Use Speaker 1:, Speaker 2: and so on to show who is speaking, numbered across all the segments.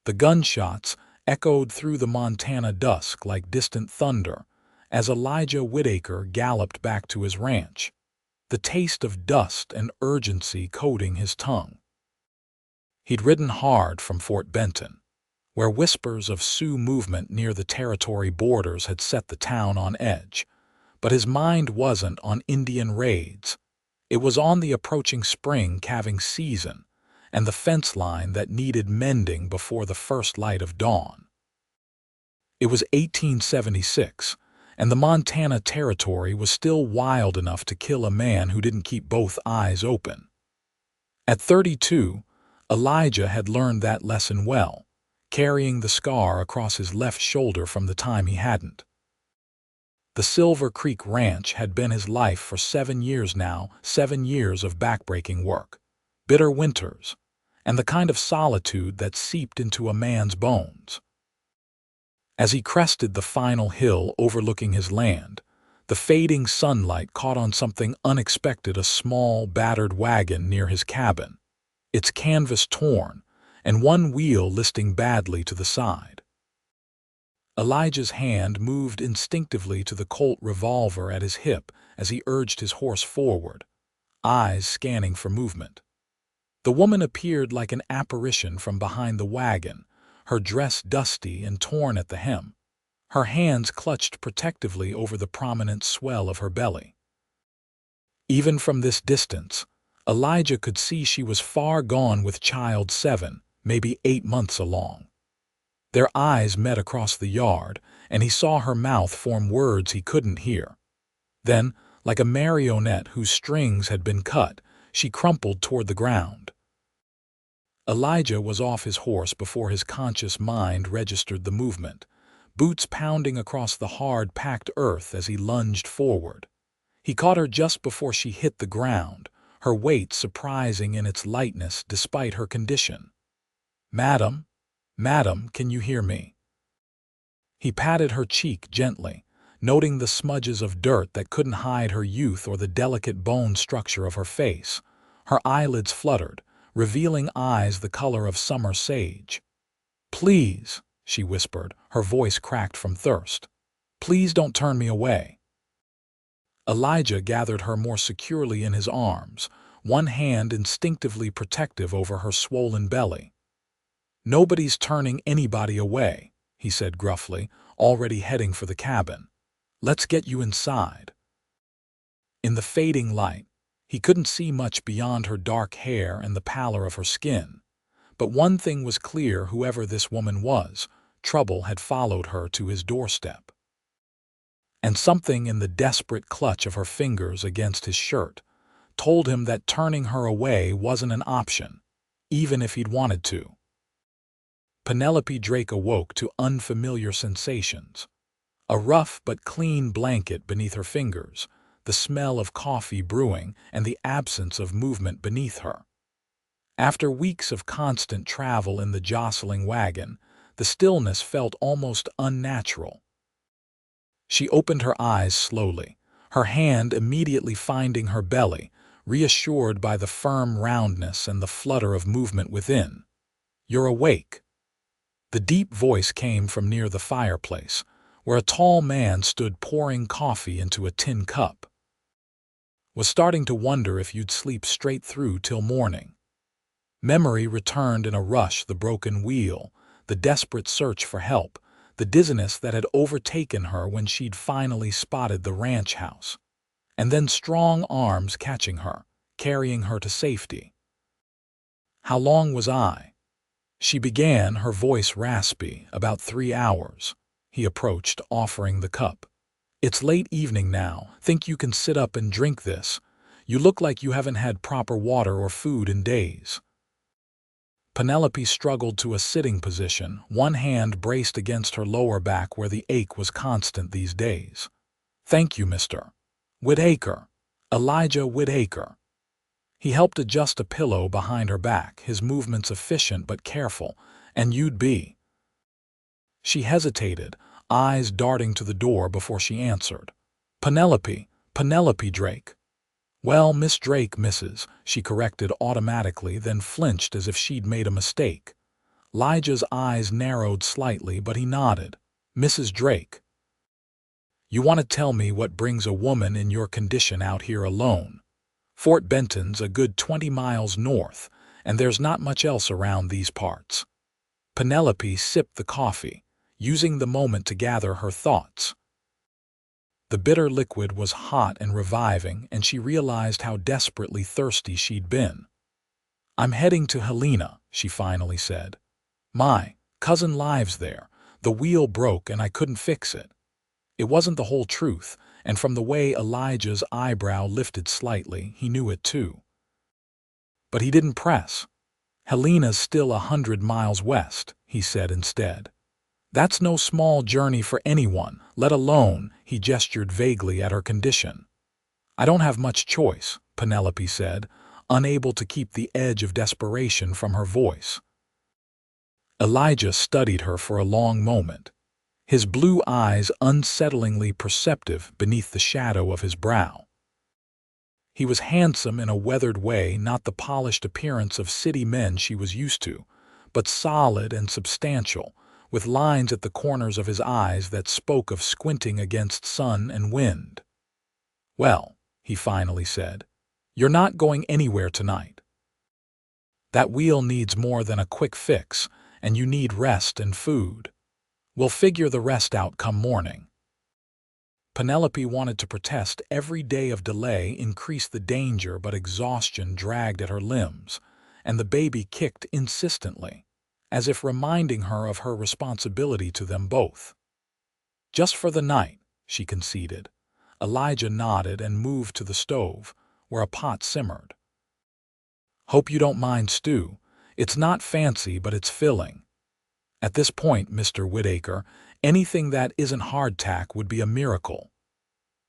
Speaker 1: The gunshots echoed through the Montana dusk like distant thunder as Elijah Whitaker galloped back to his ranch, the taste of dust and urgency coating his tongue. He'd ridden hard from Fort Benton, where whispers of Sioux movement near the territory borders had set the town on edge, but his mind wasn't on Indian raids. It was on the approaching spring calving season and the fence line that needed mending before the first light of dawn. It was 1876, and the Montana Territory was still wild enough to kill a man who didn't keep both eyes open. At 32, Elijah had learned that lesson well, carrying the scar across his left shoulder from the time he hadn't. The Silver Creek Ranch had been his life for 7 years now, 7 years of backbreaking work, bitter winters, and the kind of solitude that seeped into a man's bones. As he crested the final hill overlooking his land, the fading sunlight caught on something unexpected: a small, battered wagon near his cabin, its canvas torn, and one wheel listing badly to the side. Elijah's hand moved instinctively to the Colt revolver at his hip as he urged his horse forward, eyes scanning for movement. The woman appeared like an apparition from behind the wagon, her dress dusty and torn at the hem, her hands clutched protectively over the prominent swell of her belly. Even from this distance, Elijah could see she was far gone with child 7, maybe 8 months along. Their eyes met across the yard, and he saw her mouth form words he couldn't hear. Then, like a marionette whose strings had been cut, she crumpled toward the ground. Elijah was off his horse before his conscious mind registered the movement, boots pounding across the hard, packed earth as he lunged forward. He caught her just before she hit the ground, her weight surprising in its lightness despite her condition. "Madam, madam, can you hear me?" He patted her cheek gently, noting the smudges of dirt that couldn't hide her youth or the delicate bone structure of her face. Her eyelids fluttered, revealing eyes the color of summer sage. "Please," she whispered, her voice cracked from thirst. "Please don't turn me away." Elijah gathered her more securely in his arms, one hand instinctively protective over her swollen belly. "Nobody's turning anybody away," he said gruffly, already heading for the cabin. "Let's get you inside." In the fading light, he couldn't see much beyond her dark hair and the pallor of her skin. But one thing was clear: whoever this woman was, trouble had followed her to his doorstep. And something in the desperate clutch of her fingers against his shirt told him that turning her away wasn't an option, even if he'd wanted to. Penelope Drake awoke to unfamiliar sensations. A rough but clean blanket beneath her fingers, the smell of coffee brewing, and the absence of movement beneath her. After weeks of constant travel in the jostling wagon, the stillness felt almost unnatural. She opened her eyes slowly, her hand immediately finding her belly, reassured by the firm roundness and the flutter of movement within. "You're awake." The deep voice came from near the fireplace, where a tall man stood pouring coffee into a tin cup. "Was starting to wonder if you'd sleep straight through till morning." Memory returned in a rush: the broken wheel, the desperate search for help, the dizziness that had overtaken her when she'd finally spotted the ranch house, and then strong arms catching her, carrying her to safety. "How long was I?" she began, her voice raspy. "About 3 hours." He approached, offering the cup. "It's late evening now. Think you can sit up and drink this? You look like you haven't had proper water or food in days." Penelope struggled to a sitting position, one hand braced against her lower back where the ache was constant these days. "Thank you, Mr. Whitaker. Elijah Whitaker." He helped adjust a pillow behind her back, his movements efficient but careful. "And you'd be—" She hesitated, eyes darting to the door before she answered. "Penelope Drake." "Well, Miss Drake, Mrs." she corrected automatically, then flinched as if she'd made a mistake. Elijah's eyes narrowed slightly, but he nodded. "Mrs. Drake, you want to tell me what brings a woman in your condition out here alone? Fort Benton's a good 20 miles north, and there's not much else around these parts." Penelope sipped the coffee, using the moment to gather her thoughts. The bitter liquid was hot and reviving, and she realized how desperately thirsty she'd been. "I'm heading to Helena," she finally said. "My cousin lives there. The wheel broke and I couldn't fix it." It wasn't the whole truth, and from the way Elijah's eyebrow lifted slightly, he knew it too. But he didn't press. "Helena's still 100 miles west," he said instead. "That's no small journey for anyone, let alone," he gestured vaguely at her condition. "I don't have much choice," Penelope said, unable to keep the edge of desperation from her voice. Elijah studied her for a long moment, his blue eyes unsettlingly perceptive beneath the shadow of his brow. He was handsome in a weathered way, not the polished appearance of city men she was used to, but solid and substantial, with lines at the corners of his eyes that spoke of squinting against sun and wind. "Well," he finally said, "you're not going anywhere tonight. That wheel needs more than a quick fix, and you need rest and food. We'll figure the rest out come morning." Penelope wanted to protest. Every day of delay increased the danger, but exhaustion dragged at her limbs, and the baby kicked insistently, as if reminding her of her responsibility to them both. "Just for the night," she conceded. Elijah nodded and moved to the stove, where a pot simmered. "Hope you don't mind stew. It's not fancy, but it's filling. At this point, Mr. Whitaker, anything that isn't hardtack would be a miracle."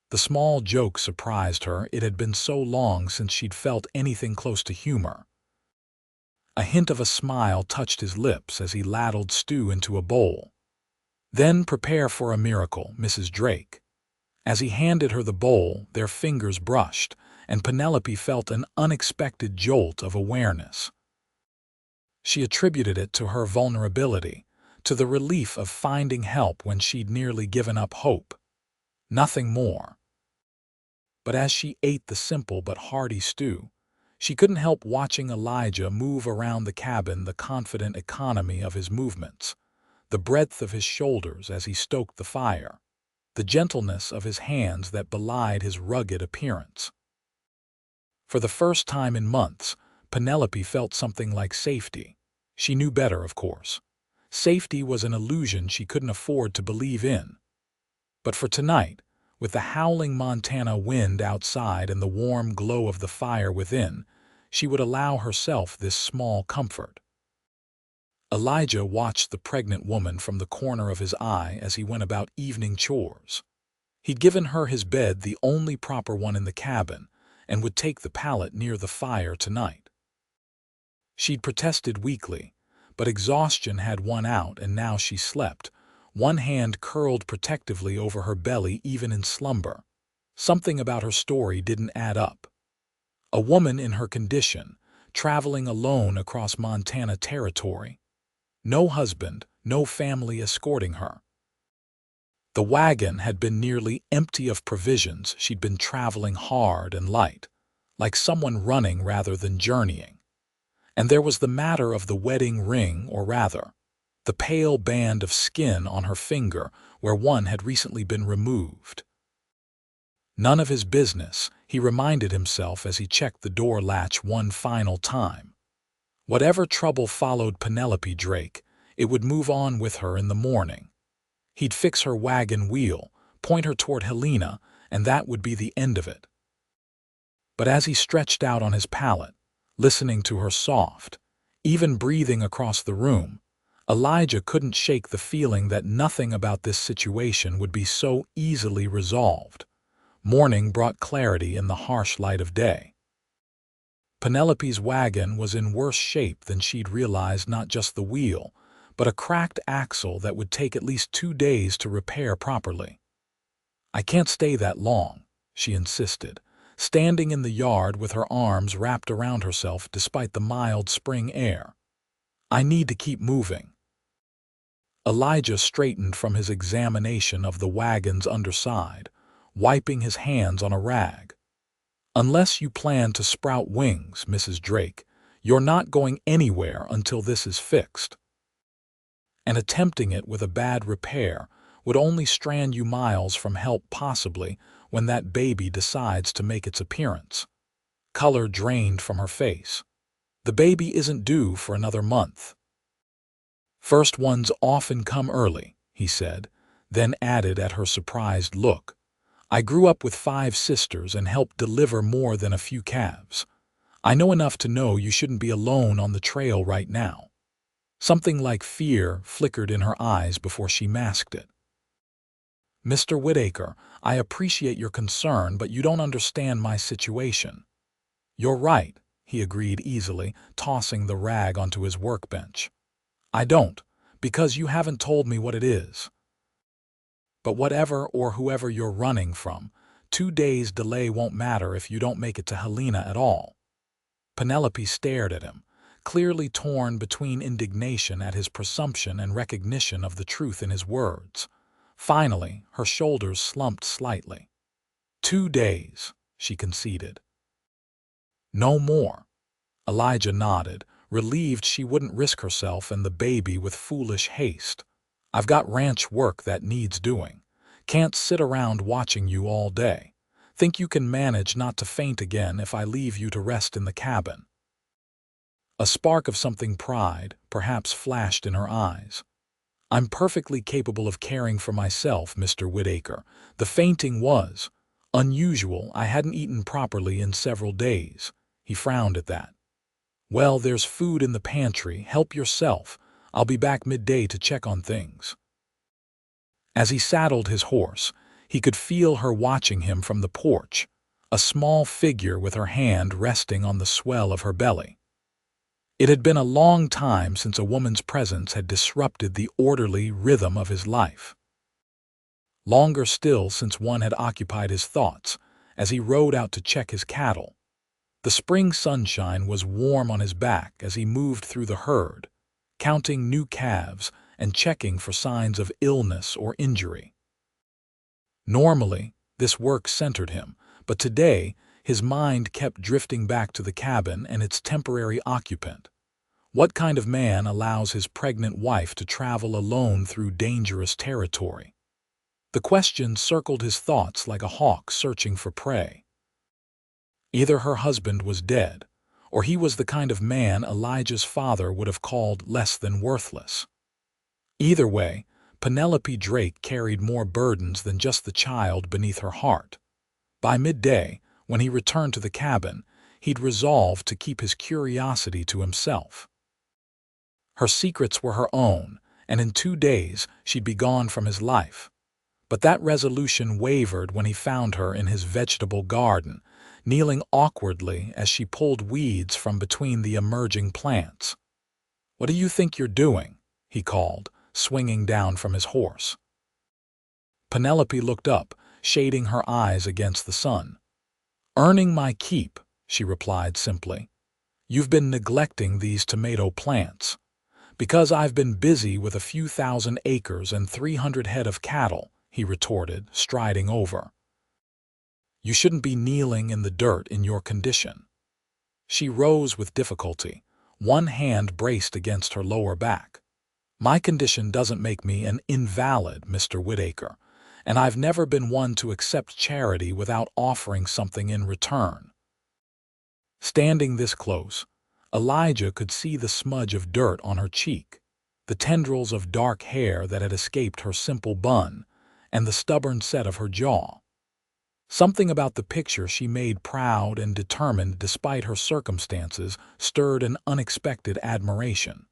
Speaker 1: The small joke surprised her. It had been so long since she'd felt anything close to humor. A hint of a smile touched his lips as he ladled stew into a bowl. "Then prepare for a miracle, Mrs. Drake." As he handed her the bowl, their fingers brushed, and Penelope felt an unexpected jolt of awareness. She attributed it to her vulnerability, to the relief of finding help when she'd nearly given up hope. Nothing more. But as she ate the simple but hearty stew, she couldn't help watching Elijah move around the cabin, the confident economy of his movements, the breadth of his shoulders as he stoked the fire, the gentleness of his hands that belied his rugged appearance. For the first time in months, Penelope felt something like safety. She knew better, of course. Safety was an illusion she couldn't afford to believe in. But for tonight, with the howling Montana wind outside and the warm glow of the fire within, she would allow herself this small comfort. Elijah watched the pregnant woman from the corner of his eye as he went about evening chores. He'd given her his bed, the only proper one in the cabin, and would take the pallet near the fire tonight. She'd protested weakly, but exhaustion had won out, and now she slept, one hand curled protectively over her belly even in slumber. Something about her story didn't add up. A woman in her condition, traveling alone across Montana territory. No husband, no family escorting her. The wagon had been nearly empty of provisions. She'd been traveling hard and light, like someone running rather than journeying. And there was the matter of the wedding ring, or rather, the pale band of skin on her finger where one had recently been removed. None of his business, he reminded himself as he checked the door latch one final time. Whatever trouble followed Penelope Drake, it would move on with her in the morning. He'd fix her wagon wheel, point her toward Helena, and that would be the end of it. But as he stretched out on his pallet, listening to her soft, even breathing across the room, Elijah couldn't shake the feeling that nothing about this situation would be so easily resolved. Morning brought clarity in the harsh light of day. Penelope's wagon was in worse shape than she'd realized, not just the wheel, but a cracked axle that would take at least 2 days to repair properly. "I can't stay that long," she insisted, standing in the yard with her arms wrapped around herself despite the mild spring air. I need to keep moving." Elijah straightened from his examination of the wagon's underside, wiping his hands on a rag. "Unless you plan to sprout wings, Mrs. Drake, you're not going anywhere until this is fixed. And attempting it with a bad repair would only strand you miles from help, possibly when that baby decides to make its appearance." Color drained from her face. "The baby isn't due for another month." "First ones often come early," he said, then added at her surprised look, "I grew up with 5 sisters and helped deliver more than a few calves. I know enough to know you shouldn't be alone on the trail right now." Something like fear flickered in her eyes before she masked it. "Mr. Whitaker, I appreciate your concern, but you don't understand my situation." "You're right," he agreed easily, tossing the rag onto his workbench. "I don't, because you haven't told me what it is. But whatever or whoever you're running from, 2 days delay won't matter if you don't make it to Helena at all." Penelope stared at him, clearly torn between indignation at his presumption and recognition of the truth in his words. Finally, her shoulders slumped slightly. 2 days, she conceded. "No more." Elijah nodded, relieved she wouldn't risk herself and the baby with foolish haste. "I've got ranch work that needs doing. Can't sit around watching you all day. Think you can manage not to faint again if I leave you to rest in the cabin?" A spark of something pride, perhaps, flashed in her eyes. "I'm perfectly capable of caring for myself, Mr. Whitaker. The fainting was unusual. I hadn't eaten properly in several days." He frowned at that. "Well, there's food in the pantry. Help yourself. I'll be back midday to check on things." As he saddled his horse, he could feel her watching him from the porch, a small figure with her hand resting on the swell of her belly. It had been a long time since a woman's presence had disrupted the orderly rhythm of his life. Longer still since one had occupied his thoughts as he rode out to check his cattle. The spring sunshine was warm on his back as he moved through the herd, counting new calves and checking for signs of illness or injury. Normally, this work centered him, but today his mind kept drifting back to the cabin and its temporary occupant. What kind of man allows his pregnant wife to travel alone through dangerous territory? The question circled his thoughts like a hawk searching for prey. Either her husband was dead, or he was the kind of man Elijah's father would have called less than worthless. Either way, Penelope Drake carried more burdens than just the child beneath her heart. By midday, when he returned to the cabin, he'd resolved to keep his curiosity to himself. Her secrets were her own, and in 2 days she'd be gone from his life. But that resolution wavered when he found her in his vegetable garden, kneeling awkwardly as she pulled weeds from between the emerging plants. "What do you think you're doing?" he called, swinging down from his horse. Penelope looked up, shading her eyes against the sun. "Earning my keep," she replied simply. "You've been neglecting these tomato plants." "Because I've been busy with a few thousand acres and 300 head of cattle," he retorted, striding over. "You shouldn't be kneeling in the dirt in your condition." She rose with difficulty, one hand braced against her lower back. "My condition doesn't make me an invalid, Mr. Whitaker, and I've never been one to accept charity without offering something in return." Standing this close, Elijah could see the smudge of dirt on her cheek, the tendrils of dark hair that had escaped her simple bun, and the stubborn set of her jaw. Something about the picture she made proud and determined despite her circumstances stirred an unexpected admiration.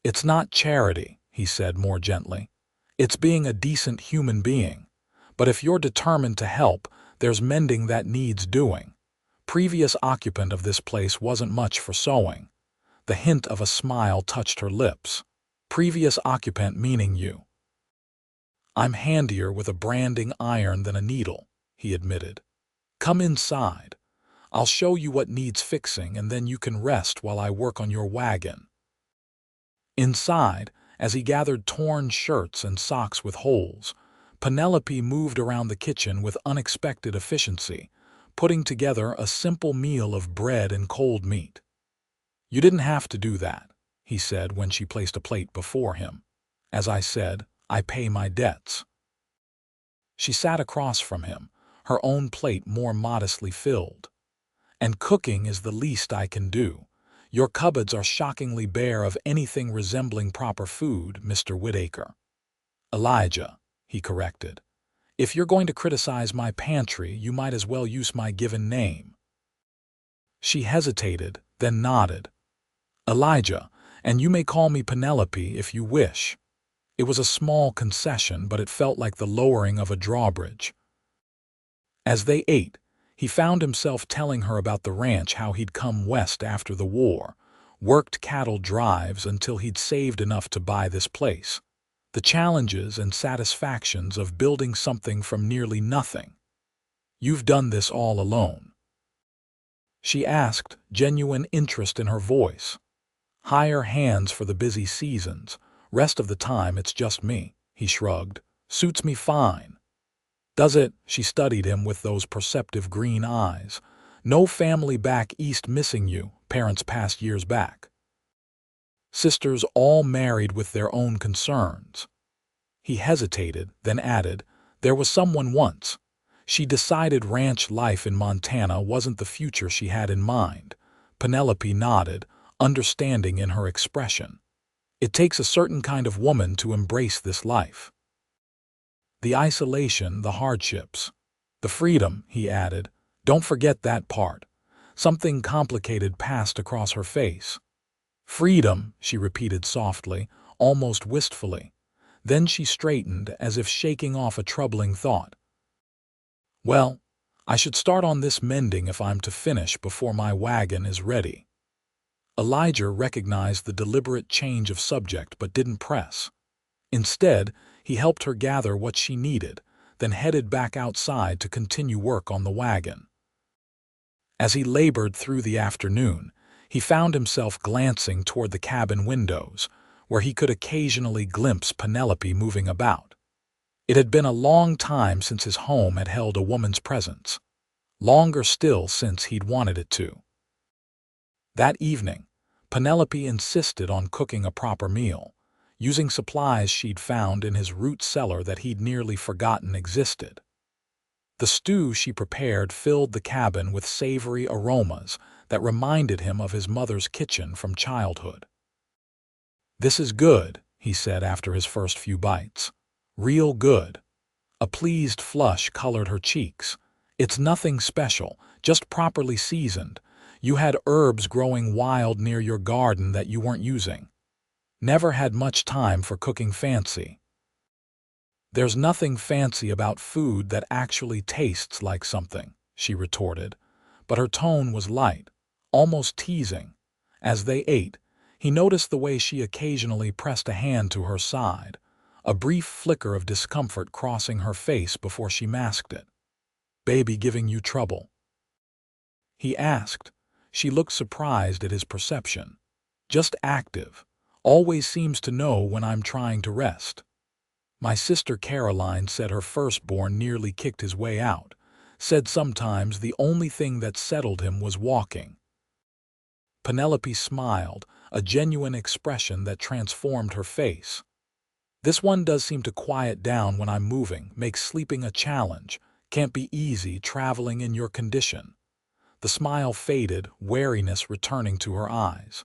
Speaker 1: "It's not charity," he said more gently. "It's being a decent human being. But if you're determined to help, there's mending that needs doing. Previous occupant of this place wasn't much for sewing." The hint of a smile touched her lips. "Previous occupant meaning you." "I'm handier with a branding iron than a needle," he admitted. "Come inside. I'll show you what needs fixing and then you can rest while I work on your wagon." Inside, as he gathered torn shirts and socks with holes, Penelope moved around the kitchen with unexpected efficiency, putting together a simple meal of bread and cold meat. "You didn't have to do that," he said when she placed a plate before him. "As I said, I pay my debts." She sat across from him, her own plate more modestly filled. "And cooking is the least I can do. Your cupboards are shockingly bare of anything resembling proper food, Mr. Whitaker." "Elijah," he corrected. "If you're going to criticize my pantry, you might as well use my given name." She hesitated, then nodded. "Elijah, and you may call me Penelope if you wish." It was a small concession, but it felt like the lowering of a drawbridge. As they ate, he found himself telling her about the ranch, how he'd come west after the war, worked cattle drives until he'd saved enough to buy this place, the challenges and satisfactions of building something from nearly nothing. "You've done this all alone?" she asked, genuine interest in her voice. "Hire hands for the busy seasons. Rest of the time it's just me," he shrugged. "Suits me fine." "Does it?" She studied him with those perceptive green eyes. "No family back east missing you, parents passed years back? Sisters all married with their own concerns?" He hesitated, then added, "There was someone once." She decided ranch life in Montana wasn't the future she had in mind. Penelope nodded, understanding in her expression. "It takes a certain kind of woman to embrace this life. The isolation, the hardships. The freedom," he added. "Don't forget that part." Something complicated passed across her face. "Freedom," she repeated softly, almost wistfully. Then she straightened, as if shaking off a troubling thought. "Well, I should start on this mending if I'm to finish before my wagon is ready." Elijah recognized the deliberate change of subject but didn't press. Instead, he helped her gather what she needed, then headed back outside to continue work on the wagon. As he labored through the afternoon, he found himself glancing toward the cabin windows, where he could occasionally glimpse Penelope moving about. It had been a long time since his home had held a woman's presence. Longer still since he'd wanted it to. That evening, Penelope insisted on cooking a proper meal, using supplies she'd found in his root cellar that he'd nearly forgotten existed. The stew she prepared filled the cabin with savory aromas that reminded him of his mother's kitchen from childhood. "This is good," he said after his first few bites. "Real good." A pleased flush colored her cheeks. "It's nothing special, just properly seasoned. You had herbs growing wild near your garden that you weren't using. Never had much time for cooking fancy." "There's nothing fancy about food that actually tastes like something," she retorted, but her tone was light, almost teasing. As they ate, he noticed the way she occasionally pressed a hand to her side, a brief flicker of discomfort crossing her face before she masked it. "Baby giving you trouble?" he asked. She looked surprised at his perception. "Just active. Always seems to know when I'm trying to rest. My sister Caroline said her firstborn nearly kicked his way out. Said sometimes the only thing that settled him was walking." Penelope smiled, a genuine expression that transformed her face. "This one does seem to quiet down when I'm moving, makes sleeping a challenge. Can't be easy traveling in your condition." The smile faded, wariness returning to her eyes.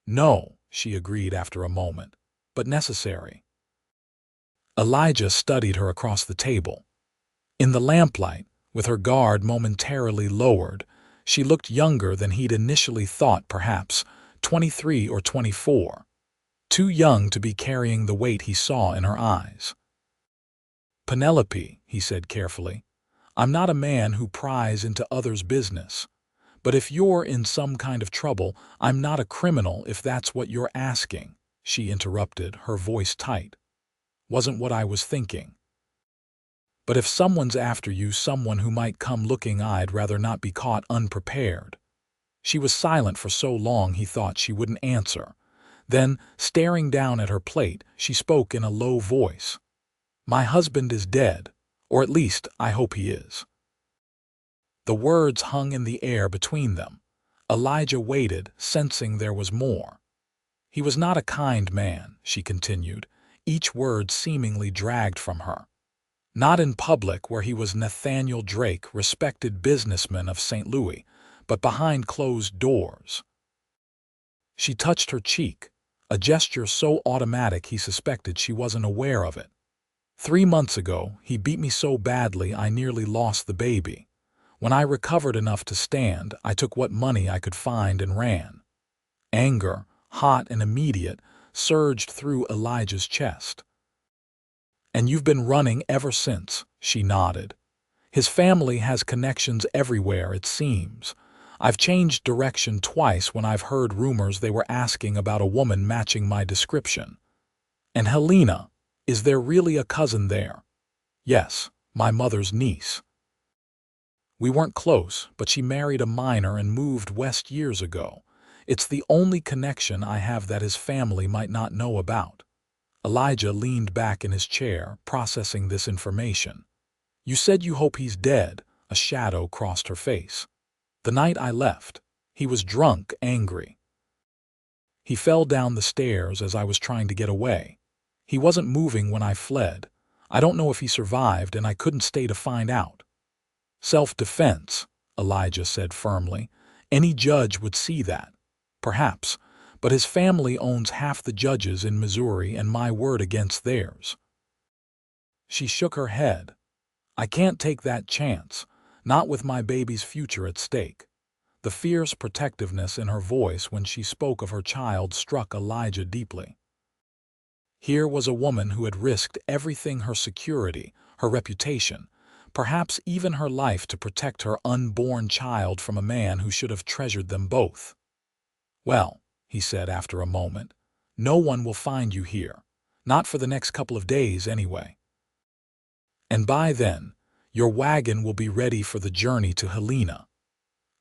Speaker 1: "No," she agreed after a moment, "but necessary." Elijah studied her across the table. In the lamplight, with her guard momentarily lowered, she looked younger than he'd initially thought, perhaps 23 or 24. Too young to be carrying the weight he saw in her eyes. "Penelope," he said carefully, "I'm not a man who pries into others' business. But if you're in some kind of trouble, I'm not a criminal if that's what you're asking," she interrupted, her voice tight. "Wasn't what I was thinking. But if someone's after you, someone who might come looking, I'd rather not be caught unprepared." She was silent for so long he thought she wouldn't answer. Then, staring down at her plate, she spoke in a low voice. "My husband is dead, or at least I hope he is." The words hung in the air between them. Elijah waited, sensing there was more. "He was not a kind man," she continued, each word seemingly dragged from her. "Not in public, where he was Nathaniel Drake, respected businessman of St. Louis, but behind closed doors." She touched her cheek, a gesture so automatic he suspected she wasn't aware of it. "3 months ago, he beat me so badly I nearly lost the baby. When I recovered enough to stand, I took what money I could find and ran." Anger, hot and immediate, surged through Elijah's chest. "And you've been running ever since," she nodded. "His family has connections everywhere, it seems. I've changed direction twice when I've heard rumors they were asking about a woman matching my description. And Helena, is there really a cousin there?" "Yes, my mother's niece. We weren't close, but she married a miner and moved west years ago. It's the only connection I have that his family might not know about." Elijah leaned back in his chair, processing this information. "You said you hope he's dead." A shadow crossed her face. "The night I left, he was drunk, angry. He fell down the stairs as I was trying to get away. He wasn't moving when I fled. I don't know if he survived, and I couldn't stay to find out." "Self-defense," Elijah said firmly. "Any judge would see that. Perhaps, but his family owns half the judges in Missouri and my word against theirs." She shook her head. "I can't take that chance, not with my baby's future at stake." The fierce protectiveness in her voice when she spoke of her child struck Elijah deeply. Here was a woman who had risked everything, her security, her reputation, perhaps even her life, to protect her unborn child from a man who should have treasured them both. "Well," he said after a moment, "no one will find you here. Not for the next couple of days, anyway. And by then, your wagon will be ready for the journey to Helena."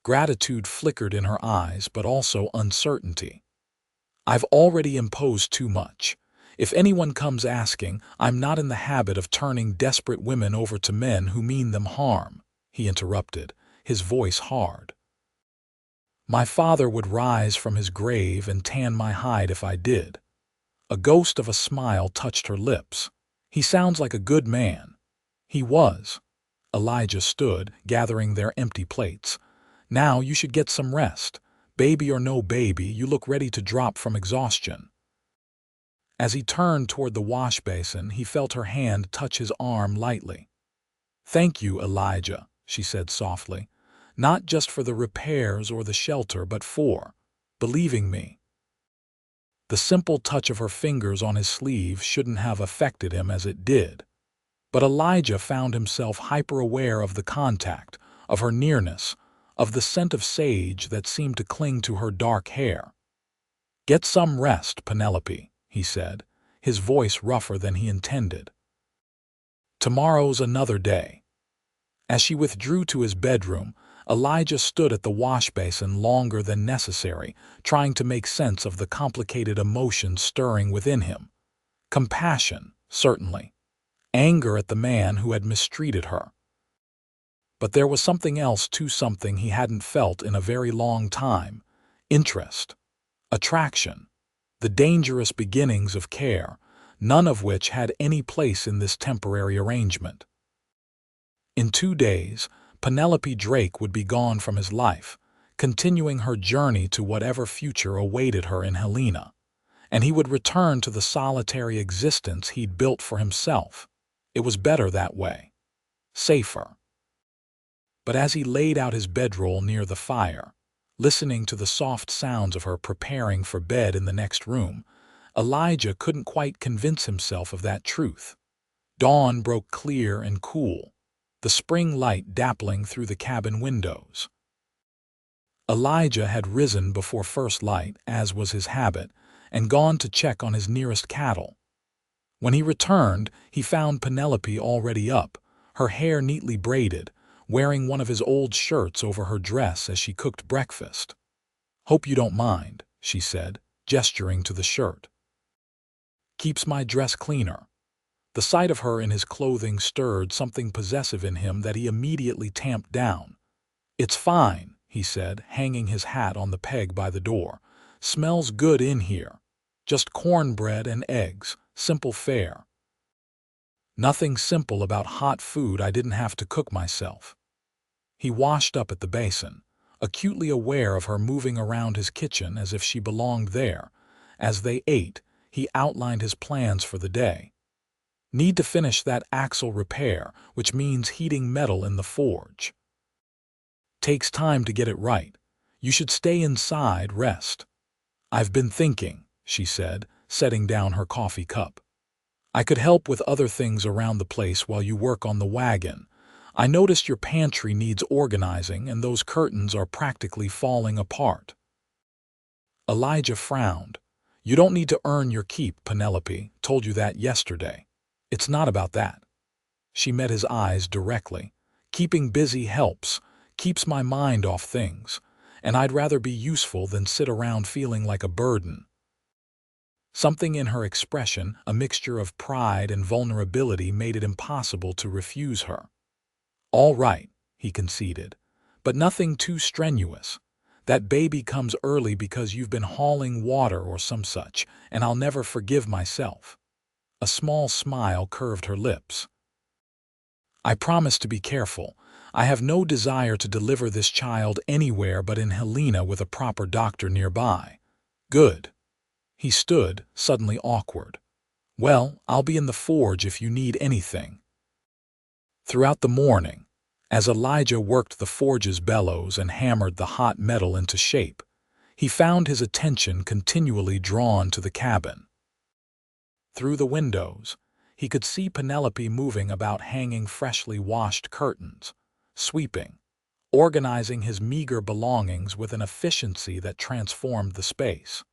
Speaker 1: Gratitude flickered in her eyes, but also uncertainty. "I've already imposed too much. If anyone comes asking, I'm not in the habit of turning desperate women over to men who mean them harm," he interrupted, his voice hard. "My father would rise from his grave and tan my hide if I did." A ghost of a smile touched her lips. "He sounds like a good man." He was. Elijah stood, gathering their empty plates. "Now you should get some rest. Baby or no baby, you look ready to drop from exhaustion." As he turned toward the wash basin, he felt her hand touch his arm lightly. "Thank you, Elijah," she said softly. "Not just for the repairs or the shelter, but for believing me." The simple touch of her fingers on his sleeve shouldn't have affected him as it did. But Elijah found himself hyper-aware of the contact, of her nearness, of the scent of sage that seemed to cling to her dark hair. "Get some rest, Penelope," he said, his voice rougher than he intended. "Tomorrow's another day." As she withdrew to his bedroom, Elijah stood at the wash basin longer than necessary, trying to make sense of the complicated emotions stirring within him. Compassion, certainly. Anger at the man who had mistreated her. But there was something else too, something he hadn't felt in a very long time. Interest. Attraction. The dangerous beginnings of care, none of which had any place in this temporary arrangement. In 2 days, Penelope Drake would be gone from his life, continuing her journey to whatever future awaited her in Helena, and he would return to the solitary existence he'd built for himself. It was better that way. Safer. But as he laid out his bedroll near the fire, listening to the soft sounds of her preparing for bed in the next room, Elijah couldn't quite convince himself of that truth. Dawn broke clear and cool, the spring light dappling through the cabin windows. Elijah had risen before first light, as was his habit, and gone to check on his nearest cattle. When he returned, he found Penelope already up, her hair neatly braided, wearing one of his old shirts over her dress as she cooked breakfast. "Hope you don't mind," she said, gesturing to the shirt. Keeps my dress cleaner. The sight of her in his clothing stirred something possessive in him that he immediately tamped down. It's fine, he said, hanging his hat on the peg by the door. Smells good in here. Just cornbread and eggs, simple fare. Nothing simple about hot food I didn't have to cook myself. He washed up at the basin, acutely aware of her moving around his kitchen as if she belonged there. As they ate, he outlined his plans for the day. Need to finish that axle repair, which means heating metal in the forge. Takes time to get it right. You should stay inside, rest. I've been thinking, she said, setting down her coffee cup. I could help with other things around the place while you work on the wagon. I noticed your pantry needs organizing and those curtains are practically falling apart. Elijah frowned. You don't need to earn your keep, Penelope. Told you that yesterday. It's not about that. She met his eyes directly. Keeping busy helps, keeps my mind off things, and I'd rather be useful than sit around feeling like a burden. Something in her expression, a mixture of pride and vulnerability, made it impossible to refuse her. All right, he conceded, but nothing too strenuous. That baby comes early because you've been hauling water or some such, and I'll never forgive myself. A small smile curved her lips. I promise to be careful. I have no desire to deliver this child anywhere but in Helena with a proper doctor nearby. Good. He stood, suddenly awkward. Well, I'll be in the forge if you need anything. Throughout the morning, as Elijah worked the forge's bellows and hammered the hot metal into shape, he found his attention continually drawn to the cabin. Through the windows, he could see Penelope moving about, hanging freshly washed curtains, sweeping, organizing his meager belongings with an efficiency that transformed the space.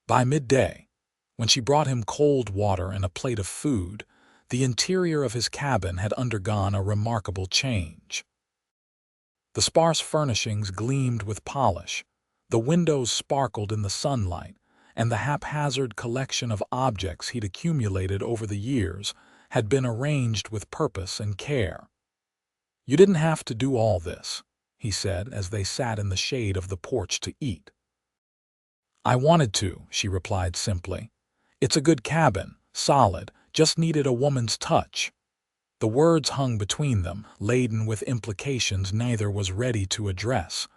Speaker 1: By midday, when she brought him cold water and a plate of food, the interior of his cabin had undergone a remarkable change. The sparse furnishings gleamed with polish, the windows sparkled in the sunlight, and the haphazard collection of objects he'd accumulated over the years had been arranged with purpose and care. You didn't have to do all this, he said as they sat in the shade of the porch to eat. I wanted to, she replied simply. It's a good cabin, solid, just needed a woman's touch. The words hung between them, laden with implications neither was ready to address.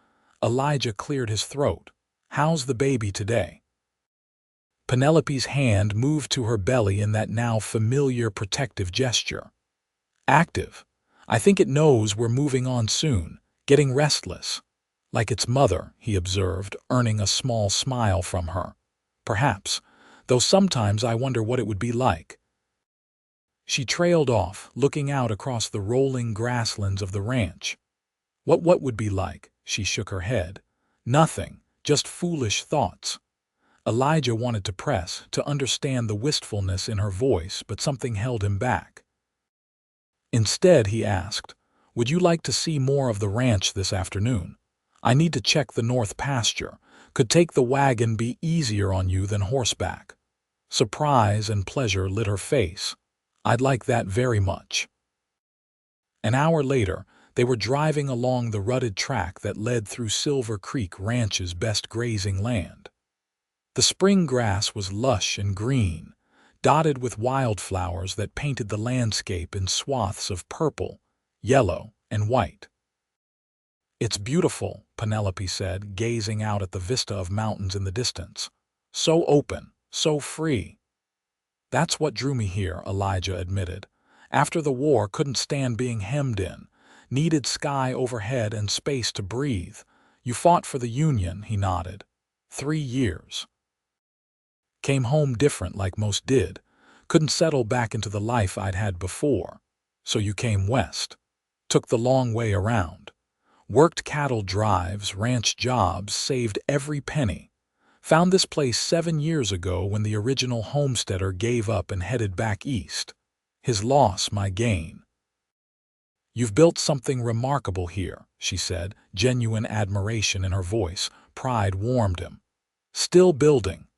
Speaker 1: Elijah cleared his throat. How's the baby today? Penelope's hand moved to her belly in that now familiar protective gesture. Active. I think it knows we're moving on soon, getting restless. Like its mother, he observed, earning a small smile from her. Perhaps, though sometimes I wonder what it would be like. She trailed off, looking out across the rolling grasslands of the ranch. What would be like? She shook her head. Nothing, just foolish thoughts. Elijah wanted to press, to understand the wistfulness in her voice, but something held him back. Instead, he asked, would you like to see more of the ranch this afternoon? I need to check the north pasture. Could take the wagon be easier on you than horseback? Surprise and pleasure lit her face. I'd like that very much. An hour later, they were driving along the rutted track that led through Silver Creek Ranch's best grazing land. The spring grass was lush and green, dotted with wildflowers that painted the landscape in swaths of purple, yellow, and white. It's beautiful, Penelope said, gazing out at the vista of mountains in the distance. So open, so free. That's what drew me here, Elijah admitted. After the war, couldn't stand being hemmed in. Needed sky overhead and space to breathe. You fought for the Union, he nodded. 3 years. Came home different like most did. Couldn't settle back into the life I'd had before. So you came west. Took the long way around. Worked cattle drives, ranch jobs, saved every penny. Found this place 7 years ago when the original homesteader gave up and headed back east. His loss, my gain. You've built something remarkable here, she said, genuine admiration in her voice. Pride warmed him. Still building.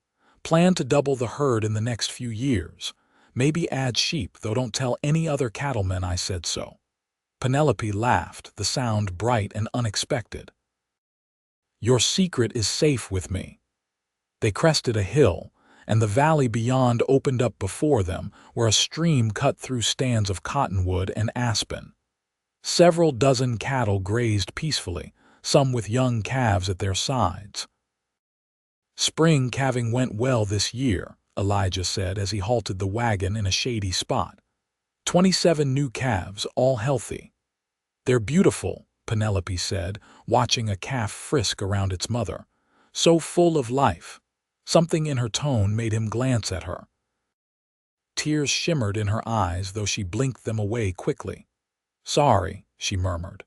Speaker 1: Plan to double the herd in the next few years. Maybe add sheep, though don't tell any other cattlemen I said so." Penelope laughed, the sound bright and unexpected. "Your secret is safe with me." They crested a hill, and the valley beyond opened up before them, where a stream cut through stands of cottonwood and aspen. Several dozen cattle grazed peacefully, some with young calves at their sides. "Spring calving went well this year," Elijah said as he halted the wagon in a shady spot. 27 new calves, all healthy." "They're beautiful," Penelope said, watching a calf frisk around its mother. "So full of life." Something in her tone made him glance at her. Tears shimmered in her eyes, though she blinked them away quickly. "Sorry," she murmured.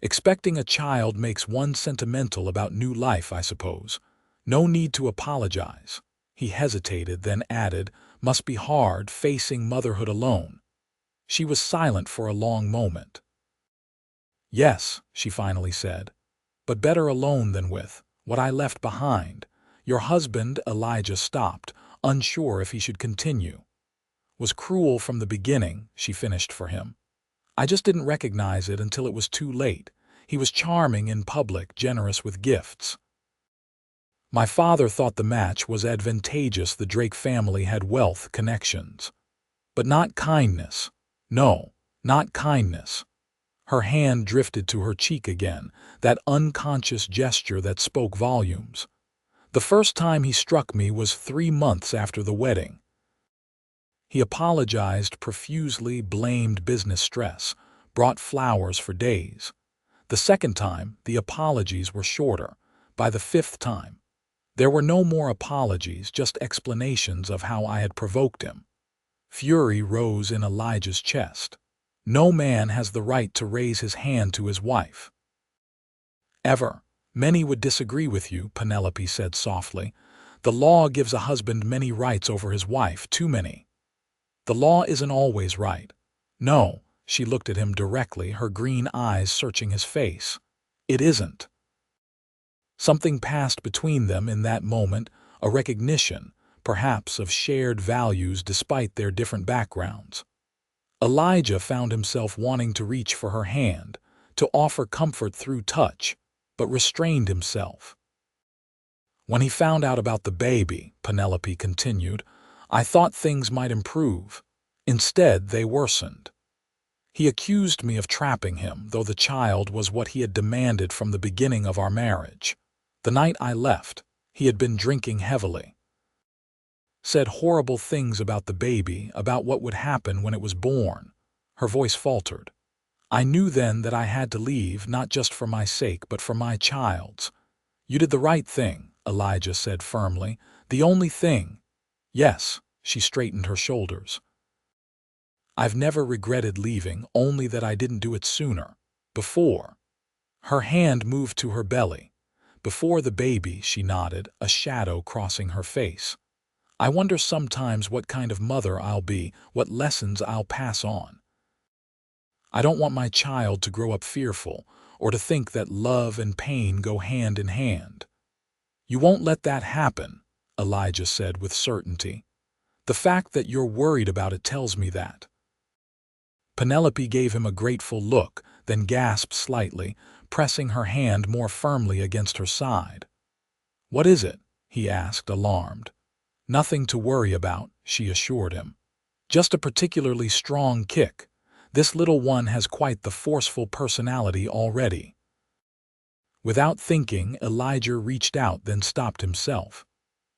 Speaker 1: "Expecting a child makes one sentimental about new life, I suppose. No need to apologize." He hesitated, then added, "Must be hard facing motherhood alone." She was silent for a long moment. "Yes," she finally said, "but better alone than with what I left behind. Your husband," Elijah stopped, unsure if he should continue. "Was cruel from the beginning," she finished for him. "I just didn't recognize it until it was too late. He was charming in public, generous with gifts. My father thought the match was advantageous. The Drake family had wealth, connections. But not kindness. No, not kindness." Her hand drifted to her cheek again, that unconscious gesture that spoke volumes. "The first time he struck me was 3 months after the wedding. He apologized profusely, blamed business stress, brought flowers for days. The second time, the apologies were shorter. By the 5th time, there were no more apologies, just explanations of how I had provoked him." Fury rose in Elijah's chest. "No man has the right to raise his hand to his wife." "Ever. Many would disagree with you," Penelope said softly. "The law gives a husband many rights over his wife, too many." "The law isn't always right." "No." She looked at him directly, her green eyes searching his face. "It isn't." Something passed between them in that moment, a recognition, perhaps, of shared values despite their different backgrounds. Elijah found himself wanting to reach for her hand, to offer comfort through touch, but restrained himself. "When he found out about the baby," Penelope continued, "I thought things might improve. Instead, they worsened. He accused me of trapping him, though the child was what he had demanded from the beginning of our marriage. The night I left, he had been drinking heavily. Said horrible things about the baby, about what would happen when it was born." Her voice faltered. "I knew then that I had to leave, not just for my sake, but for my child's." "You did the right thing," Elijah said firmly. "The only thing." "Yes." She straightened her shoulders. "I've never regretted leaving, only that I didn't do it sooner. Before." Her hand moved to her belly. "Before the baby," she nodded, a shadow crossing her face. "I wonder sometimes what kind of mother I'll be, what lessons I'll pass on. I don't want my child to grow up fearful, or to think that love and pain go hand in hand." "You won't let that happen," Elijah said with certainty. "The fact that you're worried about it tells me that." Penelope gave him a grateful look, then gasped slightly, pressing her hand more firmly against her side. "What is it?" he asked, alarmed. "Nothing to worry about," she assured him. "Just a particularly strong kick. This little one has quite the forceful personality already." Without thinking, Elijah reached out, then stopped himself.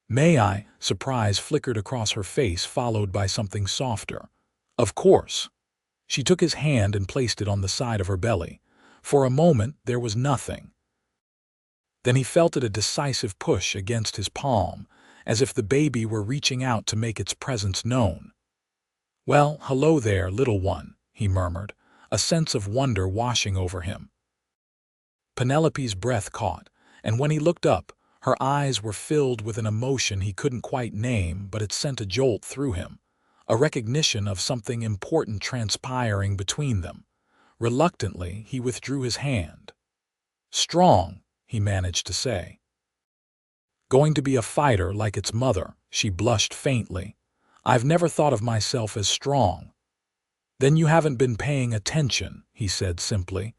Speaker 1: "May I?" Surprise flickered across her face, followed by something softer. "Of course." She took his hand and placed it on the side of her belly. For a moment, there was nothing. Then he felt it, a decisive push against his palm, as if the baby were reaching out to make its presence known. "Well, hello there, little one," he murmured, a sense of wonder washing over him. Penelope's breath caught, and when he looked up, her eyes were filled with an emotion he couldn't quite name, but it sent a jolt through him, a recognition of something important transpiring between them. Reluctantly, he withdrew his hand. "Strong," he managed to say. Going to be a fighter like its mother, she blushed faintly. I've never thought of myself as strong. Then you haven't been paying attention, he said simply.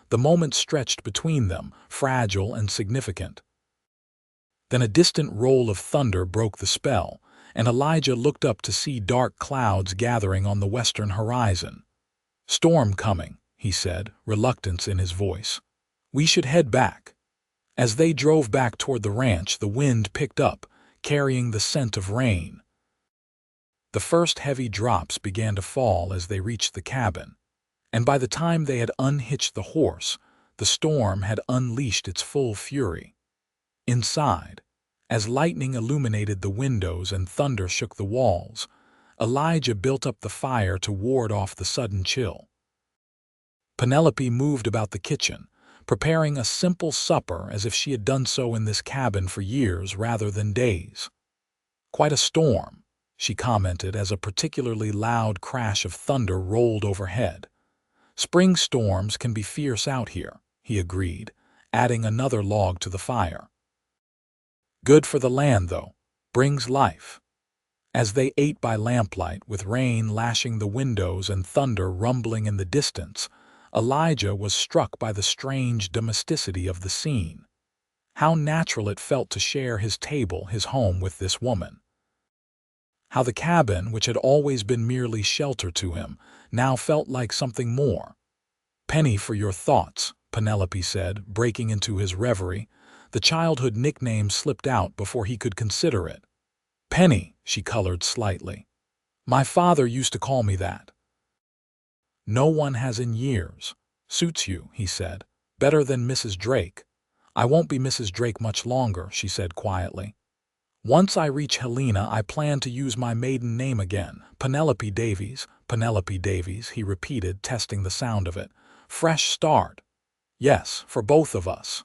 Speaker 1: The moment stretched between them, fragile and significant. Then a distant roll of thunder broke the spell, and Elijah looked up to see dark clouds gathering on the western horizon. Storm coming, he said, reluctance in his voice. We should head back. As they drove back toward the ranch, the wind picked up, carrying the scent of rain. The first heavy drops began to fall as they reached the cabin, and by the time they had unhitched the horse, the storm had unleashed its full fury. Inside, as lightning illuminated the windows and thunder shook the walls, Elijah built up the fire to ward off the sudden chill. Penelope moved about the kitchen, preparing a simple supper as if she had done so in this cabin for years rather than days. Quite a storm, she commented as a particularly loud crash of thunder rolled overhead. Spring storms can be fierce out here, he agreed, adding another log to the fire. Good for the land, though. Brings life. As they ate by lamplight, with rain lashing the windows and thunder rumbling in the distance, Elijah was struck by the strange domesticity of the scene. How natural it felt to share his table, his home, with this woman. How the cabin, which had always been merely shelter to him, now felt like something more. Penny for your thoughts, Penelope said, breaking into his reverie. The childhood nickname slipped out before he could consider it. Penny, she colored slightly. My father used to call me that. No one has in years. Suits you, he said. Better than Mrs. Drake. I won't be Mrs. Drake much longer, she said quietly. Once I reach Helena, I plan to use my maiden name again. Penelope Davies, he repeated, testing the sound of it. Fresh start. Yes, for both of us.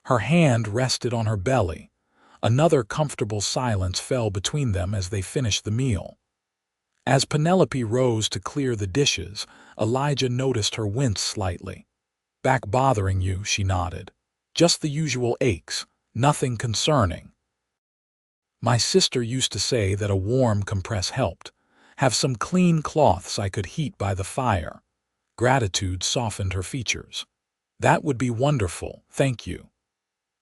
Speaker 1: Her hand rested on her belly. Another comfortable silence fell between them as they finished the meal. As Penelope rose to clear the dishes, Elijah noticed her wince slightly. Back bothering you, she nodded. Just the usual aches, nothing concerning. My sister used to say that a warm compress helped. Have some clean cloths I could heat by the fire. Gratitude softened her features. That would be wonderful, thank you.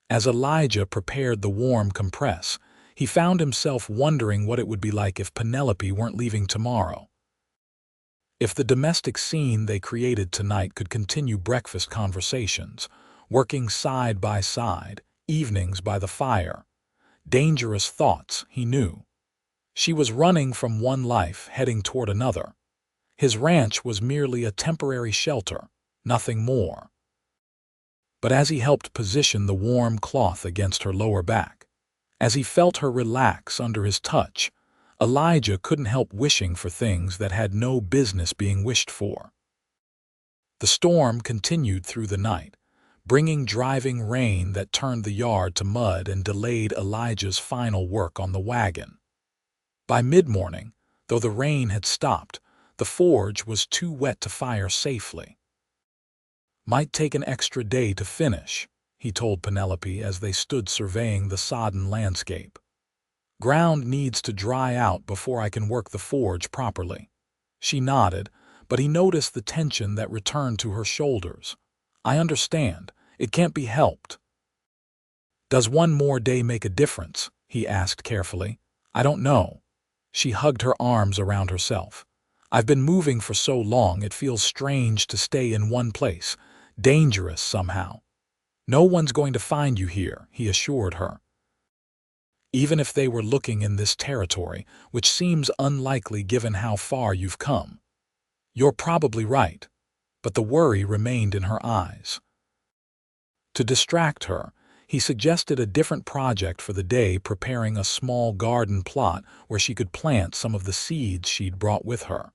Speaker 1: As Elijah prepared the warm compress, he found himself wondering what it would be like if Penelope weren't leaving tomorrow. If the domestic scene they created tonight could continue breakfast conversations, working side by side, evenings by the fire. Dangerous thoughts, he knew. She was running from one life, heading toward another. His ranch was merely a temporary shelter, nothing more. But as he helped position the warm cloth against her lower back, as he felt her relax under his touch, Elijah couldn't help wishing for things that had no business being wished for. The storm continued through the night, bringing driving rain that turned the yard to mud and delayed Elijah's final work on the wagon. By mid-morning, though the rain had stopped, the forge was too wet to fire safely. Might take an extra day to finish, he told Penelope as they stood surveying the sodden landscape. Ground needs to dry out before I can work the forge properly. She nodded, but he noticed the tension that returned to her shoulders. I understand. It can't be helped. Does one more day make a difference? He asked carefully. I don't know. She hugged her arms around herself. I've been moving for so long it feels strange to stay in one place. Dangerous somehow. No one's going to find you here, he assured her. Even if they were looking in this territory, which seems unlikely given how far you've come. You're probably right, but the worry remained in her eyes. To distract her, he suggested a different project for the day, preparing a small garden plot where she could plant some of the seeds she'd brought with her.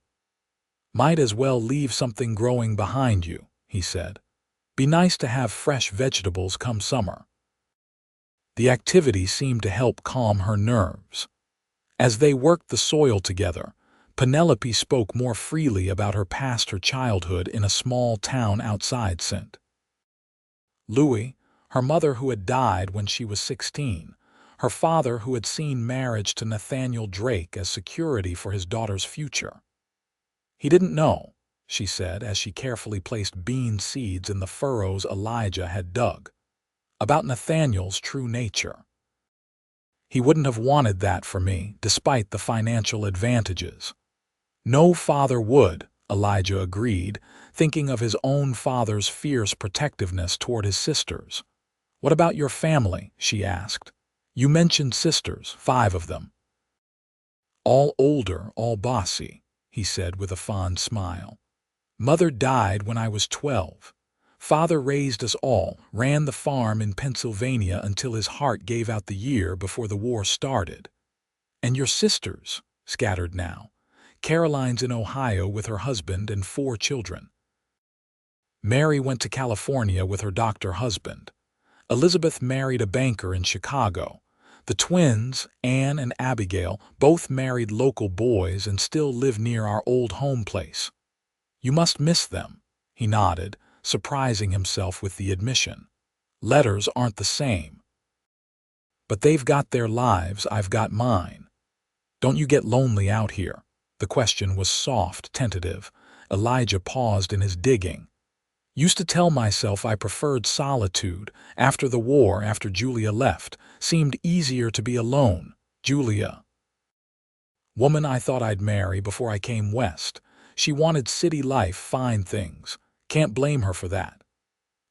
Speaker 1: Might as well leave something growing behind you, he said. Be nice to have fresh vegetables come summer. The activity seemed to help calm her nerves. As they worked the soil together, Penelope spoke more freely about her past, her childhood in a small town outside St. Louis, Her mother who had died when she was 16. Her father who had seen marriage to Nathaniel Drake as security for his daughter's future. He didn't know, she said as she carefully placed bean seeds in the furrows Elijah had dug. About Nathaniel's true nature. He wouldn't have wanted that for me, despite the financial advantages. No father would, Elijah agreed, thinking of his own father's fierce protectiveness toward his sisters. What about your family? She asked. You mentioned sisters, 5 of them. All older, all bossy, he said with a fond smile. Mother died when I was 12. Father raised us all, ran the farm in Pennsylvania until his heart gave out the year before the war started. And your sisters, scattered now. Caroline's in Ohio with her husband and 4 children. Mary went to California with her doctor husband. Elizabeth married a banker in Chicago. The twins, Anne and Abigail, both married local boys and still live near our old home place. You must miss them, he nodded, surprising himself with the admission. Letters aren't the same. But they've got their lives, I've got mine. Don't you get lonely out here? The question was soft, tentative. Elijah paused in his digging. Used to tell myself I preferred solitude. After the war, after Julia left, seemed easier to be alone. Julia. Woman I thought I'd marry before I came west. She wanted city life, fine things. Can't blame her for that.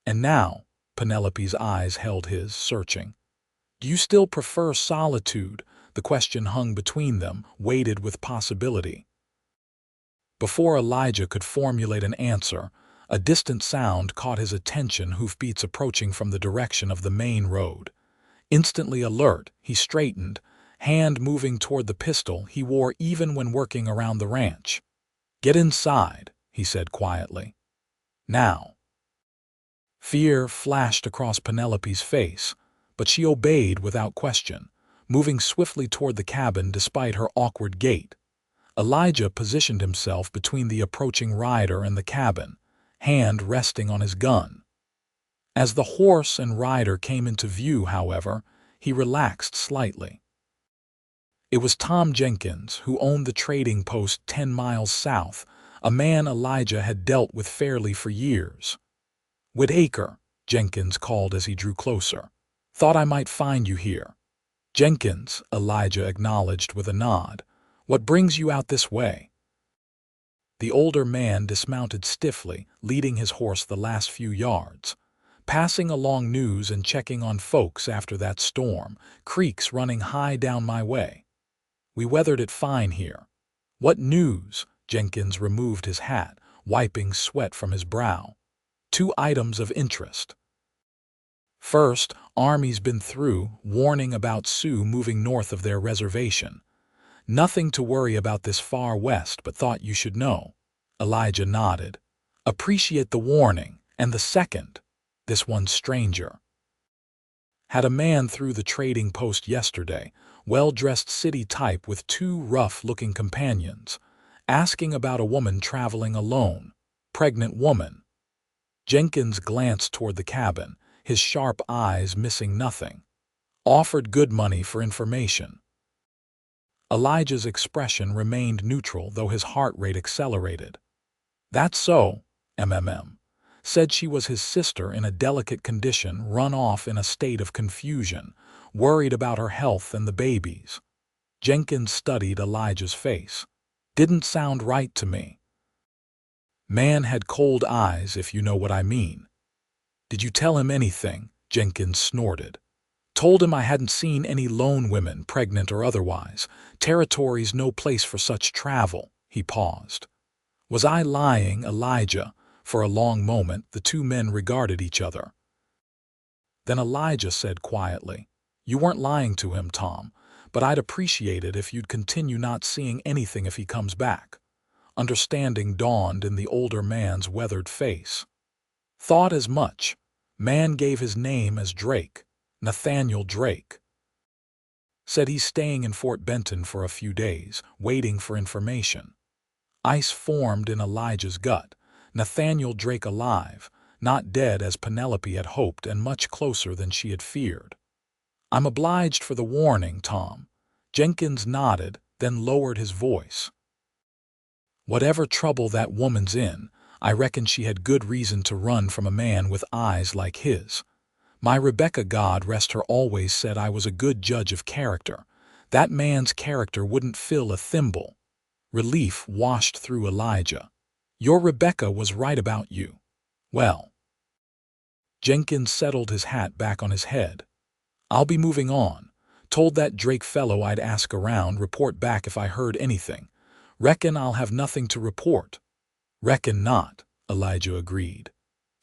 Speaker 1: And now, Penelope's eyes held his, searching. Do you still prefer solitude? The question hung between them, weighted with possibility. Before Elijah could formulate an answer, a distant sound caught his attention, hoofbeats approaching from the direction of the main road. Instantly alert, he straightened, hand moving toward the pistol he wore even when working around the ranch. Get inside, he said quietly. Now. Fear flashed across Penelope's face, but she obeyed without question, moving swiftly toward the cabin despite her awkward gait. Elijah positioned himself between the approaching rider and the cabin, hand resting on his gun. As the horse and rider came into view, however, he relaxed slightly. It was Tom Jenkins, who owned the trading post 10 miles south, a man Elijah had dealt with fairly for years. Whitaker, Jenkins called as he drew closer. Thought I might find you here. Jenkins, Elijah acknowledged with a nod. What brings you out this way? The older man dismounted stiffly, leading his horse the last few yards. Passing along news and checking on folks after that storm, creeks running high down my way. We weathered it fine here. What news? Jenkins removed his hat, wiping sweat from his brow. 2 items of interest. First, Army's been through, warning about Sioux moving north of their reservation. Nothing to worry about this far west, but thought you should know. Elijah nodded. Appreciate the warning. And the second, this one's stranger. Had a man through the trading post yesterday, well-dressed city type with 2 rough-looking companions, asking about a woman traveling alone, pregnant woman. Jenkins glanced toward the cabin, his sharp eyes missing nothing. Offered good money for information. Elijah's expression remained neutral, though his heart rate accelerated. That's so, MMM. Said she was his sister in a delicate condition, run off in a state of confusion, worried about her health and the babies. Jenkins studied Elijah's face. Didn't sound right to me. Man had cold eyes, if you know what I mean. Did you tell him anything? Jenkins snorted. Told him I hadn't seen any lone women, pregnant or otherwise. Territory's no place for such travel. He paused. Was I lying, Elijah? For a long moment, the 2 men regarded each other. Then Elijah said quietly, You weren't lying to him, Tom, but I'd appreciate it if you'd continue not seeing anything if he comes back. Understanding dawned in the older man's weathered face. Thought as much. Man gave his name as Drake. Nathaniel Drake. Said he's staying in Fort Benton for a few days, waiting for information. Ice formed in Elijah's gut. Nathaniel Drake alive. not dead as Penelope had hoped and much closer than she had feared. "I'm obliged for the warning, Tom." Jenkins nodded, then lowered his voice. "Whatever trouble that woman's in, I reckon she had good reason to run from a man with eyes like his. My Rebecca, God rest her, always said I was a good judge of character. That man's character wouldn't fill a thimble." Relief washed through Elijah. "Your Rebecca was right about you." "Well." Jenkins settled his hat back on his head. "I'll be moving on. Told that Drake fellow I'd ask around, report back if I heard anything. Reckon I'll have nothing to report." "Reckon not," Elijah agreed.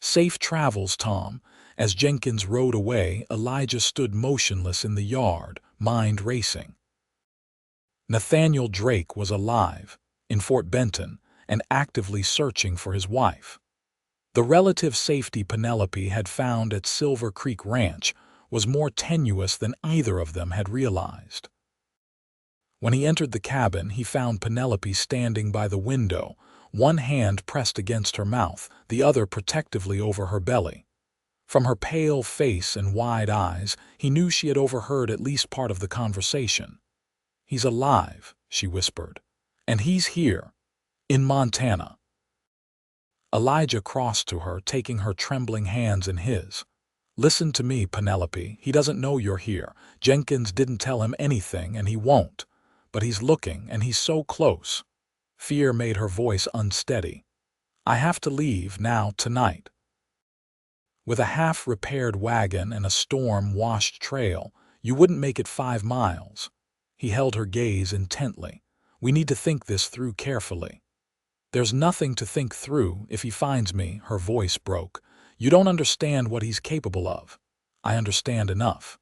Speaker 1: "Safe travels, Tom." As Jenkins rode away, Elijah stood motionless in the yard, mind racing. Nathaniel Drake was alive, in Fort Benton, and actively searching for his wife. The relative safety Penelope had found at Silver Creek Ranch was more tenuous than either of them had realized. When he entered the cabin, he found Penelope standing by the window, one hand pressed against her mouth, the other protectively over her belly. From her pale face and wide eyes, he knew she had overheard at least part of the conversation. "He's alive," she whispered. "And he's here. In Montana." Elijah crossed to her, taking her trembling hands in his. "Listen to me, Penelope. He doesn't know you're here. Jenkins didn't tell him anything, and he won't. But he's looking, and he's so close." Fear made her voice unsteady. "I have to leave now, tonight." With a half-repaired wagon and a storm-washed trail, you wouldn't make it 5 miles. He held her gaze intently. "We need to think this through carefully." "There's nothing to think through if he finds me," her voice broke. "You don't understand what he's capable of." "I understand enough."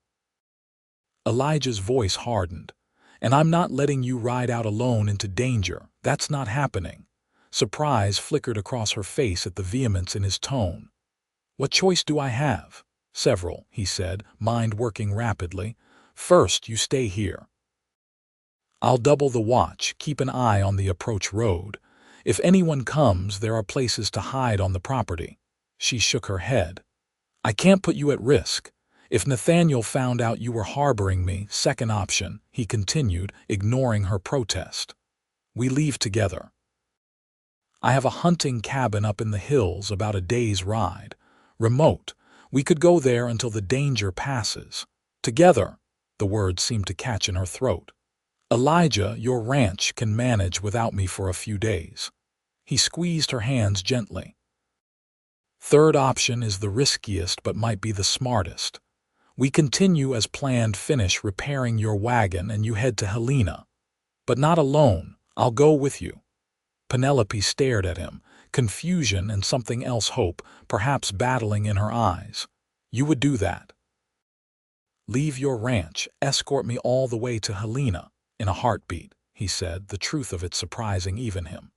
Speaker 1: Elijah's voice hardened. "And I'm not letting you ride out alone into danger. That's not happening." Surprise flickered across her face at the vehemence in his tone. "What choice do I have?" "Several," he said, mind working rapidly. "First, you stay here. I'll double the watch, keep an eye on the approach road. If anyone comes, there are places to hide on the property." She shook her head. "I can't put you at risk. If Nathaniel found out you were harboring me, second option," he continued, ignoring her protest. "We leave together. I have a hunting cabin up in the hills about a day's ride. Remote. We could go there until the danger passes. Together." The words seemed to catch in her throat. "Elijah, your ranch can manage without me for a few days." He squeezed her hands gently. "Third option is the riskiest but might be the smartest. We continue as planned, finish repairing your wagon, and you head to Helena. But not alone. I'll go with you." Penelope stared at him, confusion and something else, hope, perhaps battling in her eyes. "You would do that?" "Leave your ranch, escort me all the way to Helena." "In a heartbeat," he said, the truth of it surprising even him.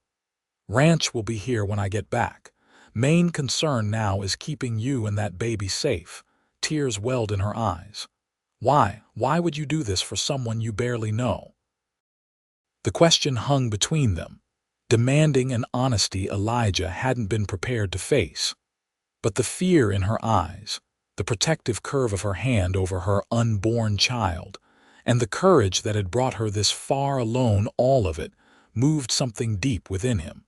Speaker 1: "Ranch will be here when I get back. Main concern now is keeping you and that baby safe." Tears welled in her eyes. "Why? Why would you do this for someone you barely know?" The question hung between them, demanding an honesty Elijah hadn't been prepared to face. But the fear in her eyes, the protective curve of her hand over her unborn child, and the courage that had brought her this far alone, all of it, moved something deep within him.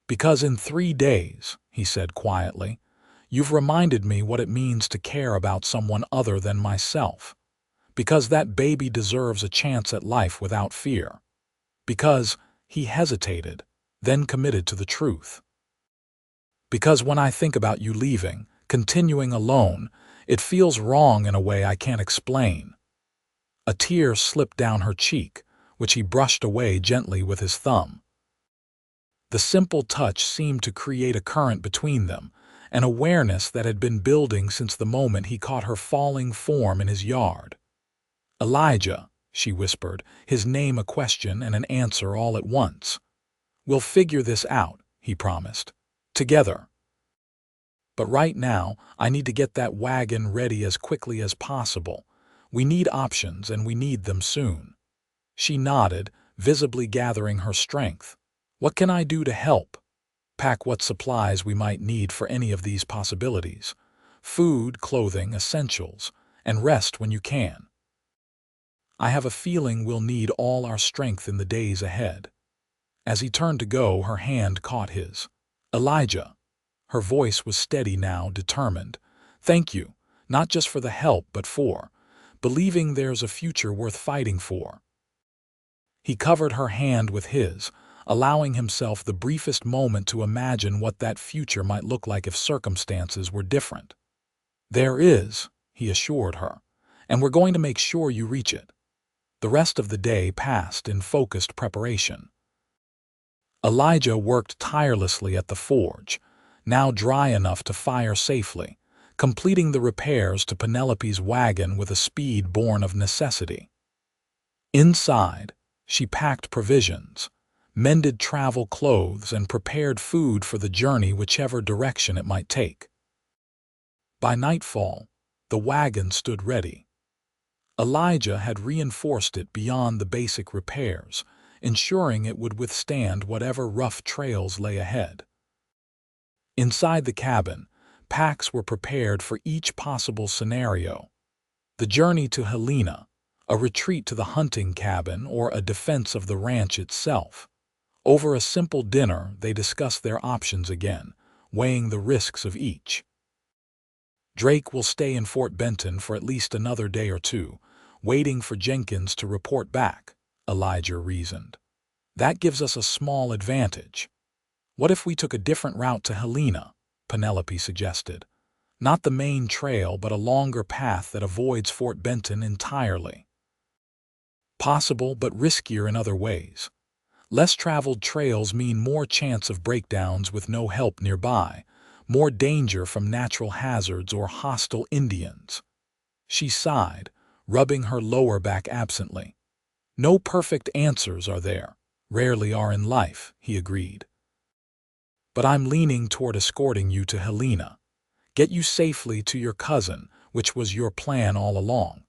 Speaker 1: "Because in 3 days," he said quietly, "you've reminded me what it means to care about someone other than myself. Because that baby deserves a chance at life without fear. Because," he hesitated, then committed to the truth. "Because when I think about you leaving, continuing alone, it feels wrong in a way I can't explain." A tear slipped down her cheek, which he brushed away gently with his thumb. The simple touch seemed to create a current between them, an awareness that had been building since the moment he caught her falling form in his yard. "Elijah," she whispered, his name a question and an answer all at once. "We'll figure this out," he promised. "Together. But right now, I need to get that wagon ready as quickly as possible. We need options, and we need them soon." She nodded, visibly gathering her strength. "What can I do to help?" Pack what supplies we might need for any of these possibilities. Food, clothing, essentials, and rest when you can. I have a feeling we'll need all our strength in the days ahead." As he turned to go, her hand caught his. "Elijah." Her voice was steady now, determined. "Thank you, not just for the help, but for believing there's a future worth fighting for." He covered her hand with his, allowing himself the briefest moment to imagine what that future might look like if circumstances were different. "There is," he assured her, "and we're going to make sure you reach it." The rest of the day passed in focused preparation. Elijah worked tirelessly at the forge, now dry enough to fire safely, completing the repairs to Penelope's wagon with a speed born of necessity. Inside, she packed provisions, mended travel clothes, and prepared food for the journey whichever direction it might take. By nightfall, the wagon stood ready. Elijah had reinforced it beyond the basic repairs, ensuring it would withstand whatever rough trails lay ahead. Inside the cabin, packs were prepared for each possible scenario. The journey to Helena, a retreat to the hunting cabin, or a defense of the ranch itself. Over a simple dinner, they discussed their options again, weighing the risks of each. "Drake will stay in Fort Benton for at least another day or two, waiting for Jenkins to report back," Elijah reasoned. "That gives us a small advantage." "What if we took a different route to Helena?" Penelope suggested. "Not the main trail, but a longer path that avoids Fort Benton entirely." "Possible, but riskier in other ways. Less traveled trails mean more chance of breakdowns with no help nearby, more danger from natural hazards or hostile Indians." She sighed, rubbing her lower back absently. "No perfect answers, are there? Rarely are in life," he agreed. "But I'm leaning toward escorting you to Helena. Get you safely to your cousin, which was your plan all along.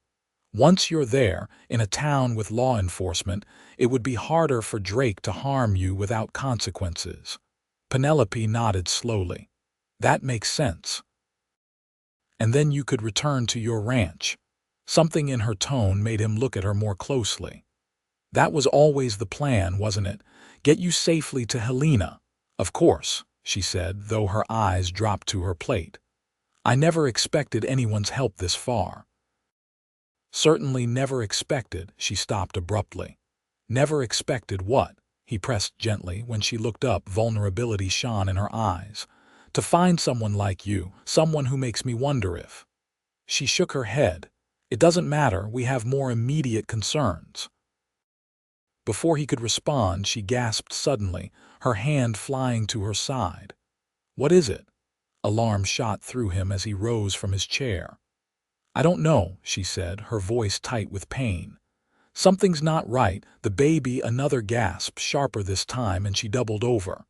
Speaker 1: Once you're there, in a town with law enforcement, it would be harder for Drake to harm you without consequences." Penelope nodded slowly. "That makes sense." "And then you could return to your ranch." Something in her tone made him look at her more closely. "That was always the plan, wasn't it? Get you safely to Helena." "Of course," she said, though her eyes dropped to her plate. "I never expected anyone's help this far." "Certainly never expected," she stopped abruptly. "Never expected what?" he pressed gently. When she looked up, vulnerability shone in her eyes. "To find someone like you, someone who makes me wonder if—" She shook her head. "It doesn't matter, we have more immediate concerns." Before he could respond, she gasped suddenly, her hand flying to her side. "What is it?" Alarm shot through him as he rose from his chair. "I don't know," she said, her voice tight with pain. "Something's not right, the baby." Another gasp, sharper this time, and she doubled over.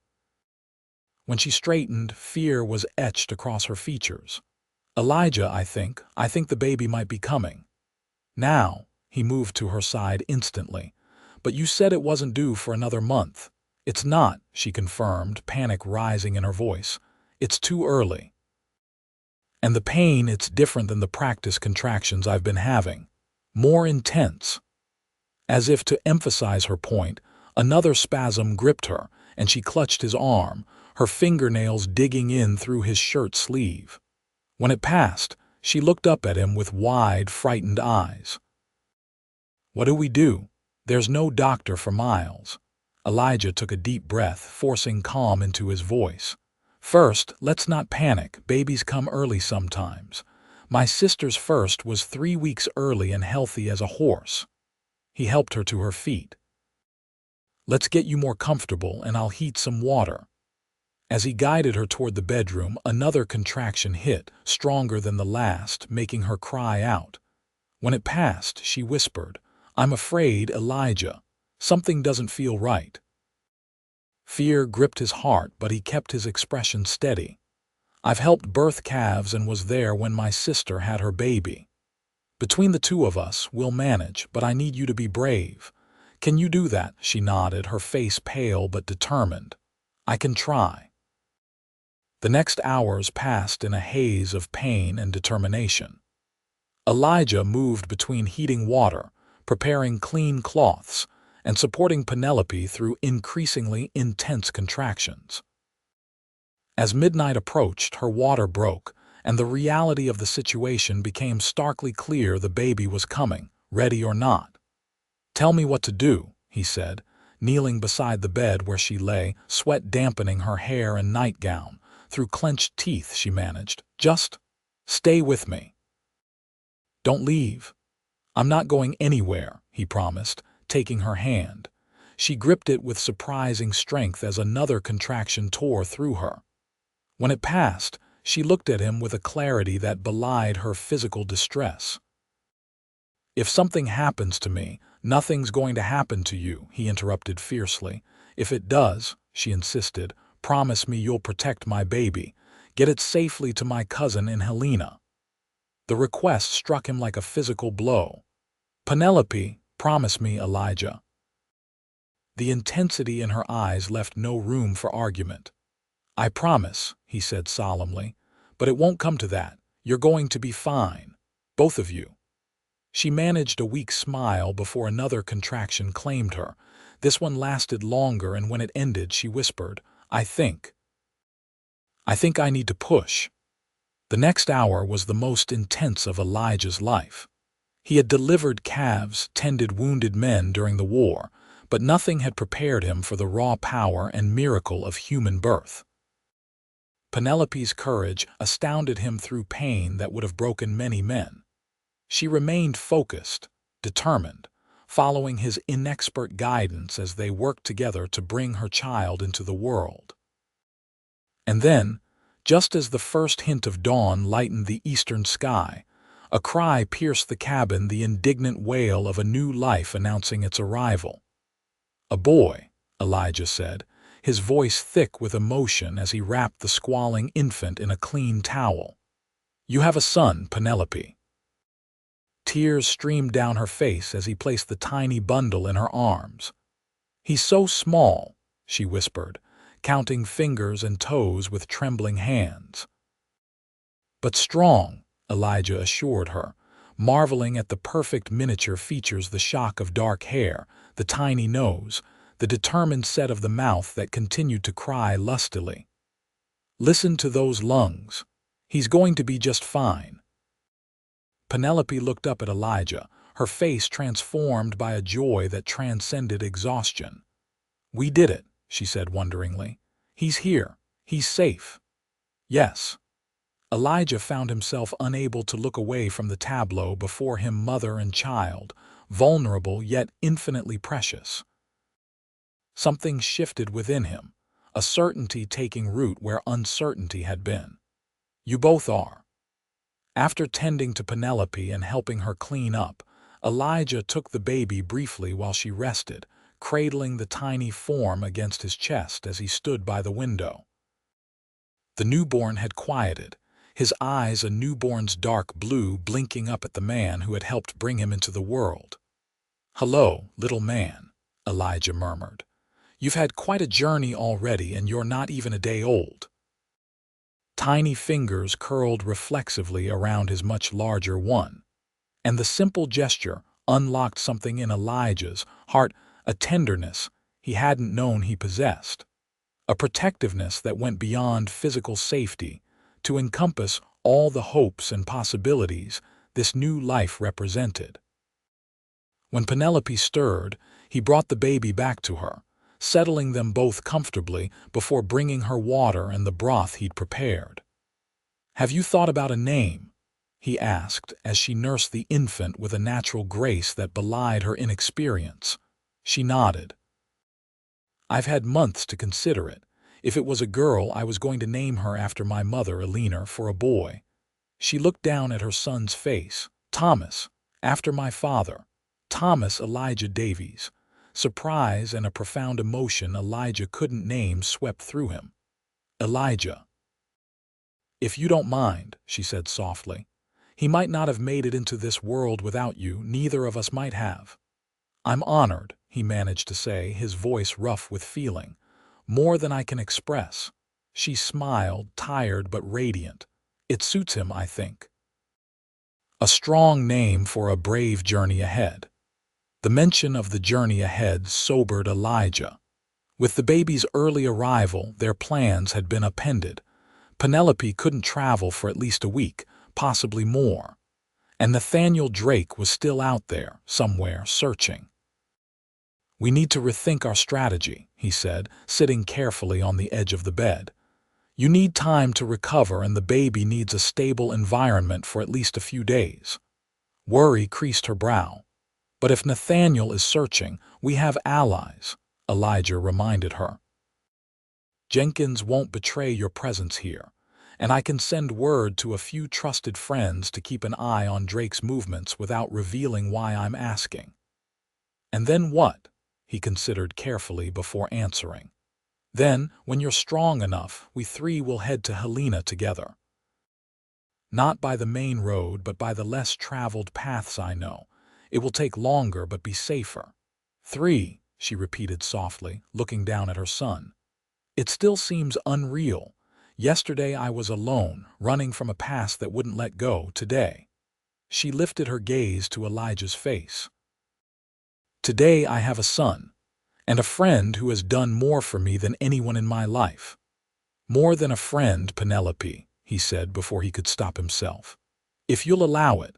Speaker 1: When she straightened, fear was etched across her features. "Elijah, I think the baby might be coming." "Now," he moved to her side instantly. "But you said it wasn't due for another month." "It's not," she confirmed, panic rising in her voice. "It's too early. And the pain, it's different than the practice contractions I've been having. More intense." As if to emphasize her point, another spasm gripped her, and she clutched his arm, her fingernails digging in through his shirt sleeve. When it passed, she looked up at him with wide, frightened eyes. "What do we do? There's no doctor for miles." Elijah took a deep breath, forcing calm into his voice. "First, let's not panic. Babies come early sometimes. My sister's first was 3 weeks early and healthy as a horse." He helped her to her feet. "Let's get you more comfortable, and I'll heat some water." As he guided her toward the bedroom, another contraction hit, stronger than the last, making her cry out. When it passed, she whispered, "I'm afraid, Elijah. Something doesn't feel right." Fear gripped his heart, but he kept his expression steady. "I've helped birth calves and was there when my sister had her baby. Between the two of us, we'll manage, but I need you to be brave. Can you do that?" She nodded, her face pale but determined. "I can try." The next hours passed in a haze of pain and determination. Elijah moved between heating water, preparing clean cloths, and supporting Penelope through increasingly intense contractions. As midnight approached, her water broke, and the reality of the situation became starkly clear. The baby was coming, ready or not. "Tell me what to do," he said, kneeling beside the bed where she lay, sweat dampening her hair and nightgown. Through clenched teeth she managed, "Just stay with me. Don't leave." "I'm not going anywhere," he promised, taking her hand. She gripped it with surprising strength as another contraction tore through her. When it passed, she looked at him with a clarity that belied her physical distress. "If something happens to me, nothing's going to happen to you," he interrupted fiercely. "If it does," she insisted, "promise me you'll protect my baby. Get it safely to my cousin in Helena." The request struck him like a physical blow. "Penelope, promise me, Elijah." The intensity in her eyes left no room for argument. "I promise," he said solemnly, "but it won't come to that. You're going to be fine. Both of you." She managed a weak smile before another contraction claimed her. This one lasted longer, and when it ended, she whispered, I think I need to push." The next hour was the most intense of Elijah's life. He had delivered calves, tended wounded men during the war, but nothing had prepared him for the raw power and miracle of human birth. Penelope's courage astounded him through pain that would have broken many men. She remained focused, determined, following his inexpert guidance as they worked together to bring her child into the world. And then, just as the first hint of dawn lightened the eastern sky, a cry pierced the cabin, the indignant wail of a new life announcing its arrival. "A boy," Elijah said, his voice thick with emotion as he wrapped the squalling infant in a clean towel. "You have a son, Penelope." Tears streamed down her face as he placed the tiny bundle in her arms. "He's so small," she whispered, counting fingers and toes with trembling hands. "But strong," Elijah assured her, marveling at the perfect miniature features, the shock of dark hair, the tiny nose, the determined set of the mouth that continued to cry lustily. "Listen to those lungs. He's going to be just fine." Penelope looked up at Elijah, her face transformed by a joy that transcended exhaustion. "We did it," she said wonderingly. "He's here. He's safe." "Yes." Elijah found himself unable to look away from the tableau before him, mother and child, vulnerable yet infinitely precious. Something shifted within him, a certainty taking root where uncertainty had been. "You both are." After tending to Penelope and helping her clean up, Elijah took the baby briefly while she rested, cradling the tiny form against his chest as he stood by the window. The newborn had quieted, his eyes a newborn's dark blue, blinking up at the man who had helped bring him into the world. "Hello, little man," Elijah murmured. "You've had quite a journey already, and you're not even a day old." Tiny fingers curled reflexively around his much larger one, and the simple gesture unlocked something in Elijah's heart, a tenderness he hadn't known he possessed, a protectiveness that went beyond physical safety to encompass all the hopes and possibilities this new life represented. When Penelope stirred, he brought the baby back to her, settling them both comfortably before bringing her water and the broth he'd prepared. "Have you thought about a name?" he asked as she nursed the infant with a natural grace that belied her inexperience. She nodded. "I've had months to consider it. If it was a girl, I was going to name her after my mother, Elena, for a boy." She looked down at her son's face. "Thomas, after my father. Thomas Elijah Davies." Surprise and a profound emotion Elijah couldn't name swept through him. "Elijah." "If you don't mind," she said softly. "He might not have made it into this world without you, neither of us might have." "I'm honored," he managed to say, his voice rough with feeling. "More than I can express." She smiled, tired but radiant. It suits him, I think. A strong name for a brave journey ahead. The mention of the journey ahead sobered Elijah. With the baby's early arrival, their plans had been upended. Penelope couldn't travel for at least a week, possibly more. And Nathaniel Drake was still out there, somewhere, searching. "We need to rethink our strategy," he said, sitting carefully on the edge of the bed. "You need time to recover, and the baby needs a stable environment for at least a few days." Worry creased her brow. "But if Nathaniel is searching, we have allies," Elijah reminded her. "Jenkins won't betray your presence here, and I can send word to a few trusted friends to keep an eye on Drake's movements without revealing why I'm asking." "And then what?" he considered carefully before answering. "Then, when you're strong enough, we three will head to Helena together. Not by the main road, but by the less traveled paths I know. It will take longer, but be safer." "Three," she repeated softly, looking down at her son. "It still seems unreal. Yesterday I was alone, running from a past that wouldn't let go. Today—" She lifted her gaze to Elijah's face. "Today I have a son, and a friend who has done more for me than anyone in my life." "More than a friend, Penelope," he said before he could stop himself. "If you'll allow it."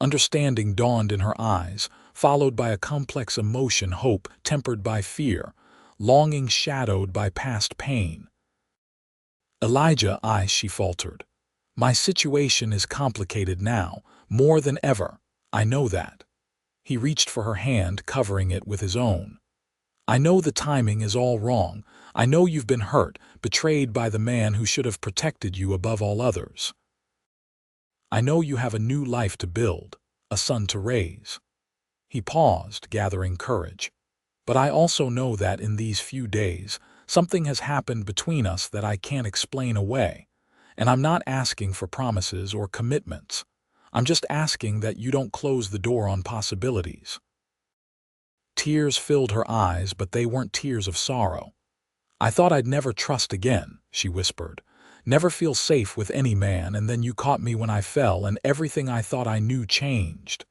Speaker 1: Understanding dawned in her eyes, followed by a complex emotion, hope tempered by fear, longing shadowed by past pain. "Elijah, she faltered. "My situation is complicated now, more than ever. I know that." He reached for her hand, covering it with his own. "I know the timing is all wrong. I know you've been hurt, betrayed by the man who should have protected you above all others. I know you have a new life to build, a son to raise." He paused, gathering courage. "But I also know that in these few days, something has happened between us that I can't explain away. And I'm not asking for promises or commitments. I'm just asking that you don't close the door on possibilities." Tears filled her eyes, but they weren't tears of sorrow. "I thought I'd never trust again," she whispered. "Never feel safe with any man, and then you caught me when I fell, and everything I thought I knew changed."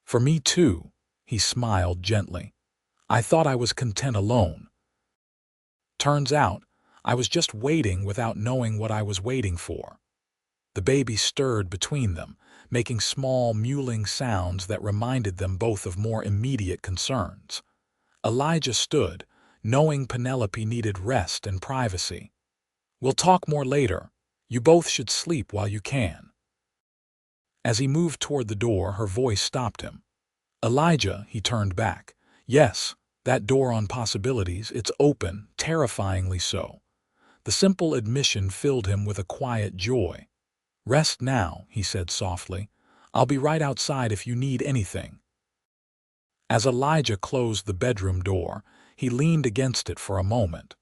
Speaker 1: "For me too," he smiled gently. "I thought I was content alone. Turns out, I was just waiting without knowing what I was waiting for." The baby stirred between them, making small, mewling sounds that reminded them both of more immediate concerns. Elijah stood, knowing Penelope needed rest and privacy. "We'll talk more later. You both should sleep while you can." As he moved toward the door, her voice stopped him. "Elijah," he turned back. "Yes, that door on possibilities, it's open, terrifyingly so." The simple admission filled him with a quiet joy. "Rest now," he said softly. "I'll be right outside if you need anything." As Elijah closed the bedroom door, he leaned against it for a moment,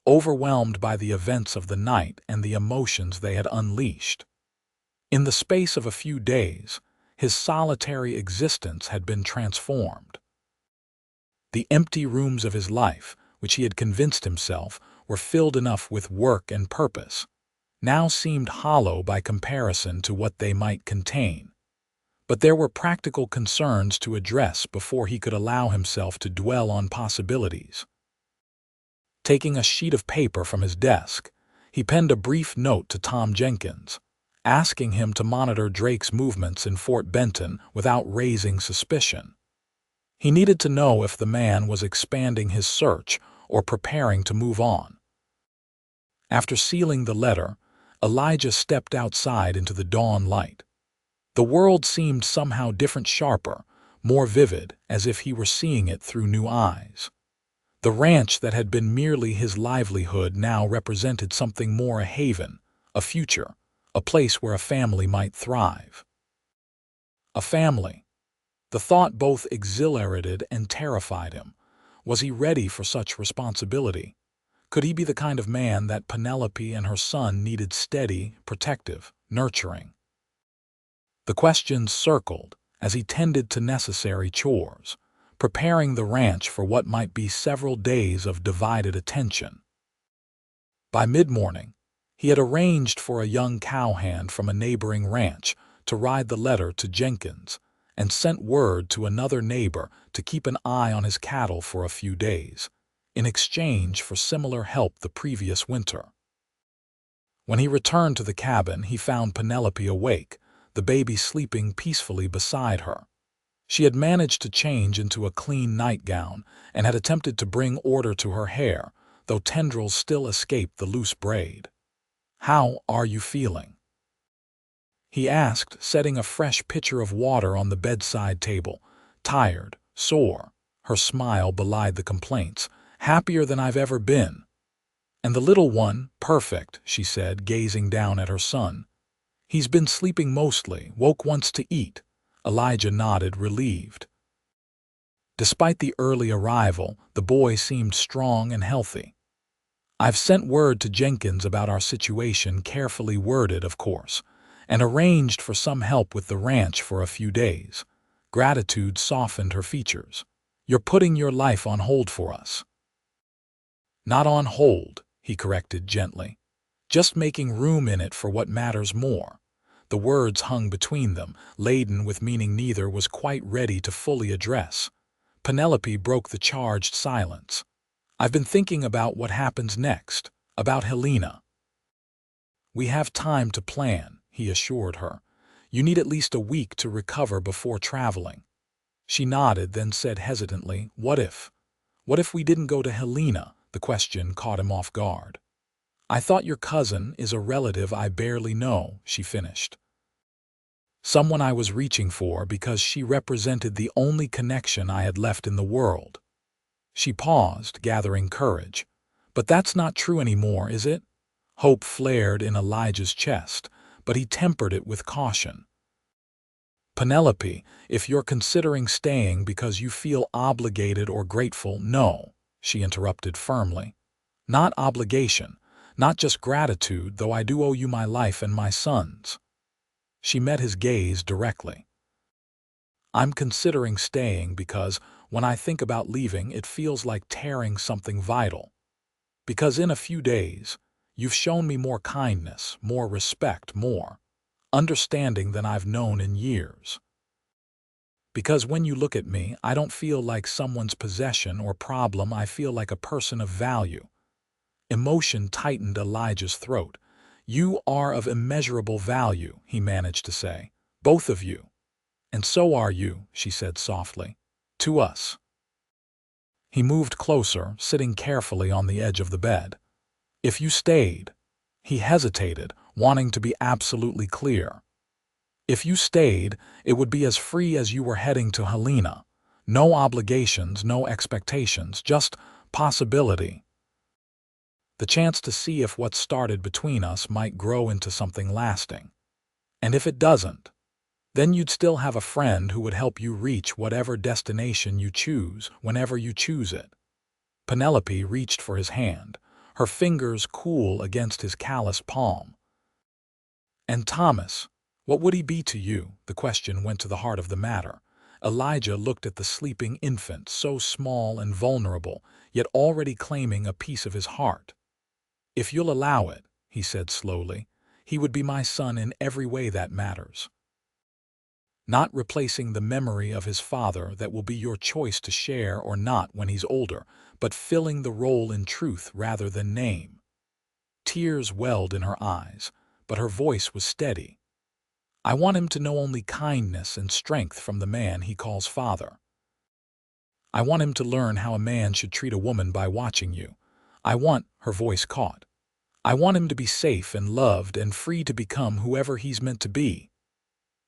Speaker 1: overwhelmed by the events of the night and the emotions they had unleashed. In the space of a few days, his solitary existence had been transformed. The empty rooms of his life, which he had convinced himself were filled enough with work and purpose, now seemed hollow by comparison to what they might contain. But there were practical concerns to address before he could allow himself to dwell on possibilities. Taking a sheet of paper from his desk, he penned a brief note to Tom Jenkins, asking him to monitor Drake's movements in Fort Benton without raising suspicion. He needed to know if the man was expanding his search or preparing to move on. After sealing the letter, Elijah stepped outside into the dawn light. The world seemed somehow different, sharper, more vivid, as if he were seeing it through new eyes. The ranch that had been merely his livelihood now represented something more: a haven, a future, a place where a family might thrive. A family. The thought both exhilarated and terrified him. Was he ready for such responsibility? Could he be the kind of man that Penelope and her son needed: steady, protective, nurturing? The questions circled as he tended to necessary chores, preparing the ranch for what might be several days of divided attention. By mid-morning, He had arranged for a young cowhand from a neighboring ranch to ride the letter to Jenkins, and sent word to another neighbor to keep an eye on his cattle for a few days, in exchange for similar help the previous winter. When he returned to the cabin, he found Penelope awake, the baby sleeping peacefully beside her. She had managed to change into a clean nightgown and had attempted to bring order to her hair, though tendrils still escaped the loose braid. "How are you feeling?" he asked, setting a fresh pitcher of water on the bedside table. "Tired, sore." Her smile belied the complaints. "Happier than I've ever been." "And the little one?" "Perfect," she said, gazing down at her son. "He's been sleeping mostly, woke once to eat." Elijah nodded, relieved. Despite the early arrival, the boy seemed strong and healthy. "I've sent word to Jenkins about our situation, carefully worded, of course, and arranged for some help with the ranch for a few days." Gratitude softened her features. "You're putting your life on hold for us." "Not on hold," he corrected gently. "Just making room in it for what matters more." The words hung between them, laden with meaning neither was quite ready to fully address. Penelope broke the charged silence. "I've been thinking about what happens next, about Helena." "We have time to plan," he assured her. "You need at least a week to recover before traveling." She nodded, then said hesitantly, "What if? What if we didn't go to Helena?" The question caught him off guard. "I thought your cousin is a relative I barely know," she finished. "Someone I was reaching for because she represented the only connection I had left in the world." She paused, gathering courage. "But that's not true anymore, is it?" Hope flared in Elijah's chest, but he tempered it with caution. "Penelope, if you're considering staying because you feel obligated or grateful—" "No," she interrupted firmly. "Not obligation, not just gratitude, though I do owe you my life and my son's." She met his gaze directly. "I'm considering staying because, when I think about leaving, it feels like tearing something vital. Because in a few days, you've shown me more kindness, more respect, more understanding than I've known in years. Because when you look at me, I don't feel like someone's possession or problem, I feel like a person of value." Emotion tightened Elijah's throat. "You are of immeasurable value," he managed to say. "Both of you." "And so are you," she said softly. "To us." He moved closer, sitting carefully on the edge of the bed. "If you stayed—" He hesitated, wanting to be absolutely clear. "If you stayed, it would be as free as you were heading to Helena. No obligations, no expectations, just possibility. The chance to see if what started between us might grow into something lasting. And if it doesn't, then you'd still have a friend who would help you reach whatever destination you choose, whenever you choose it." Penelope reached for his hand, her fingers cool against his calloused palm. "And Thomas, what would he be to you?" The question went to the heart of the matter. Elijah looked at the sleeping infant, so small and vulnerable, yet already claiming a piece of his heart. "If you'll allow it," he said slowly, "he would be my son in every way that matters. Not replacing the memory of his father that will be your choice to share or not when he's older, but filling the role in truth rather than name." Tears welled in her eyes, but her voice was steady. "I want him to know only kindness and strength from the man he calls father. I want him to learn how a man should treat a woman by watching you. I want—" her voice caught. "I want him to be safe and loved and free to become whoever he's meant to be."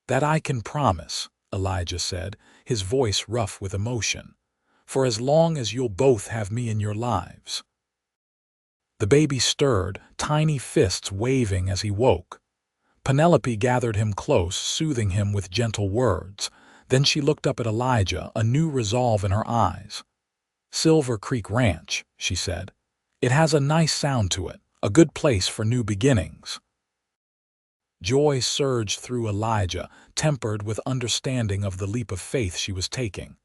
Speaker 1: "That I can promise," Elijah said, his voice rough with emotion, "for as long as you'll both have me in your lives." The baby stirred, tiny fists waving as he woke. Penelope gathered him close, soothing him with gentle words. Then she looked up at Elijah, a new resolve in her eyes. "Silver Creek Ranch," she said. "It has a nice sound to it, a good place for new beginnings." Joy surged through Elijah, tempered with understanding of the leap of faith she was taking.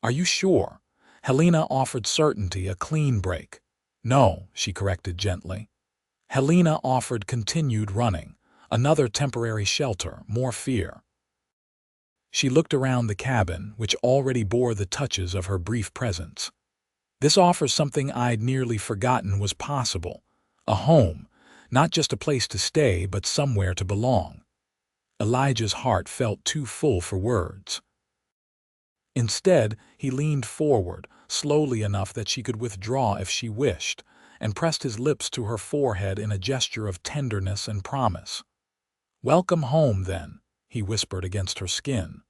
Speaker 1: "Are you sure?" Helena offered certainty, a clean break. "No," she corrected gently. Helena offered continued running, another temporary shelter, more fear. She looked around the cabin, which already bore the touches of her brief presence. This offers something I'd nearly forgotten was possible. A home, not just a place to stay, but somewhere to belong. Elijah's heart felt too full for words. Instead, he leaned forward, slowly enough that she could withdraw if she wished, and pressed his lips to her forehead in a gesture of tenderness and promise. "Welcome home, then," he whispered against her skin.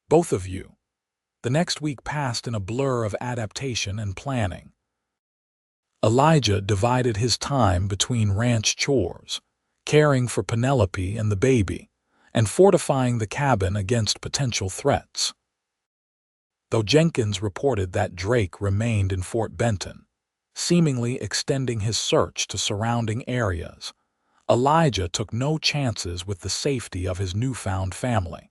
Speaker 1: "Both of you." The next week passed in a blur of adaptation and planning. Elijah divided his time between ranch chores, caring for Penelope and the baby, and fortifying the cabin against potential threats. Though Jenkins reported that Drake remained in Fort Benton, seemingly extending his search to surrounding areas, Elijah took no chances with the safety of his newfound family.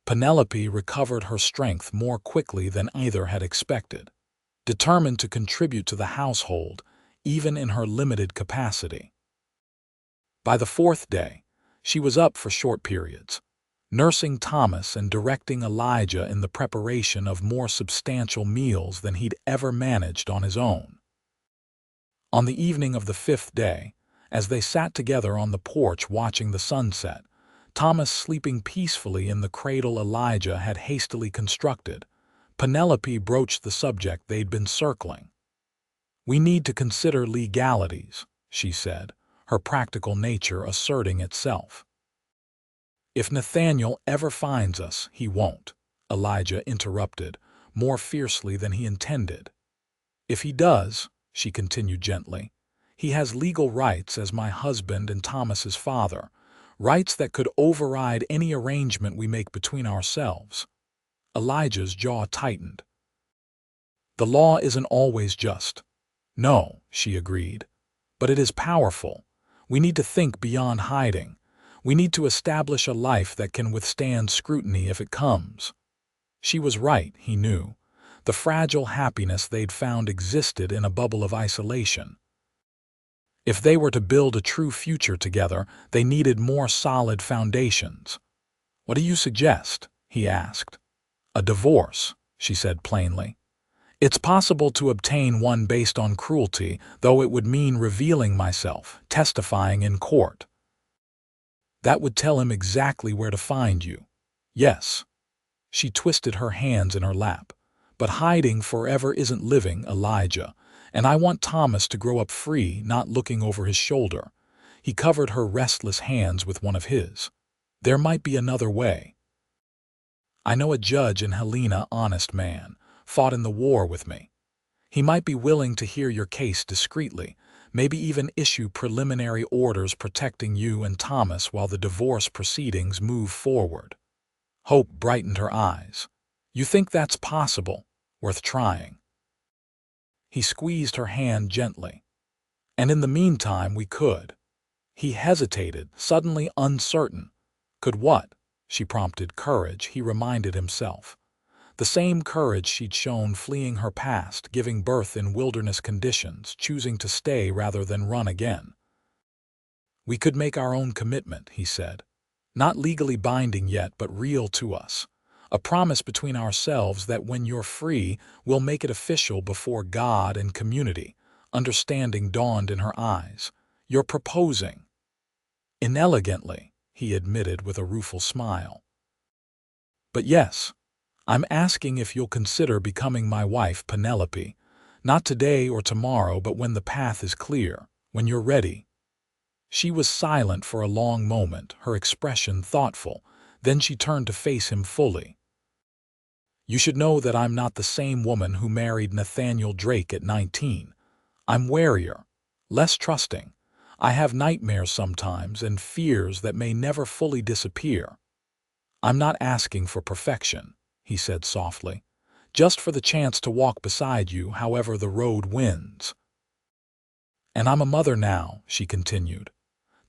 Speaker 1: Penelope recovered her strength more quickly than either had expected, determined to contribute to the household, even in her limited capacity. By the fourth day, she was up for short periods, nursing Thomas and directing Elijah in the preparation of more substantial meals than he'd ever managed on his own. On the evening of the fifth day, as they sat together on the porch watching the sunset, Thomas sleeping peacefully in the cradle Elijah had hastily constructed, Penelope broached the subject they'd been circling. "We need to consider legalities," she said, her practical nature asserting itself. "If Nathaniel ever finds us, he won't," Elijah interrupted, more fiercely than he intended. "If he does," she continued gently, "he has legal rights as my husband and Thomas's father, rights that could override any arrangement we make between ourselves." Elijah's jaw tightened. "The law isn't always just." "No," she agreed, "but it is powerful. We need to think beyond hiding. We need to establish a life that can withstand scrutiny if it comes." She was right, he knew. The fragile happiness they'd found existed in a bubble of isolation. If they were to build a true future together, they needed more solid foundations. "What do you suggest?" he asked. "A divorce," she said plainly. "It's possible to obtain one based on cruelty, though it would mean revealing myself, testifying in court." "That would tell him exactly where to find you." "Yes." She twisted her hands in her lap. "But hiding forever isn't living, Elijah, and I want Thomas to grow up free, not looking over his shoulder." He covered her restless hands with one of his. "There might be another way. I know a judge in Helena, honest man, fought in the war with me. He might be willing to hear your case discreetly, maybe even issue preliminary orders protecting you and Thomas while the divorce proceedings move forward." Hope brightened her eyes. "You think that's possible? Worth trying." He squeezed her hand gently. "And in the meantime we could." He hesitated, suddenly uncertain. "Could what?" she prompted. "Courage," he reminded himself. The same courage she'd shown fleeing her past, giving birth in wilderness conditions, choosing to stay rather than run again. "We could make our own commitment," he said. "Not legally binding yet, but real to us. A promise between ourselves that when you're free, we'll make it official before God and community." Understanding dawned in her eyes. "You're proposing." "Inelegantly," he admitted with a rueful smile. "But yes. I'm asking if you'll consider becoming my wife, Penelope. Not today or tomorrow, but when the path is clear, when you're ready." She was silent for a long moment, her expression thoughtful. Then she turned to face him fully. "You should know that I'm not the same woman who married Nathaniel Drake at 19. I'm warier, less trusting. I have nightmares sometimes and fears that may never fully disappear. I'm not asking for perfection," he said softly, "just for the chance to walk beside you however the road winds." "And I'm a mother now," she continued.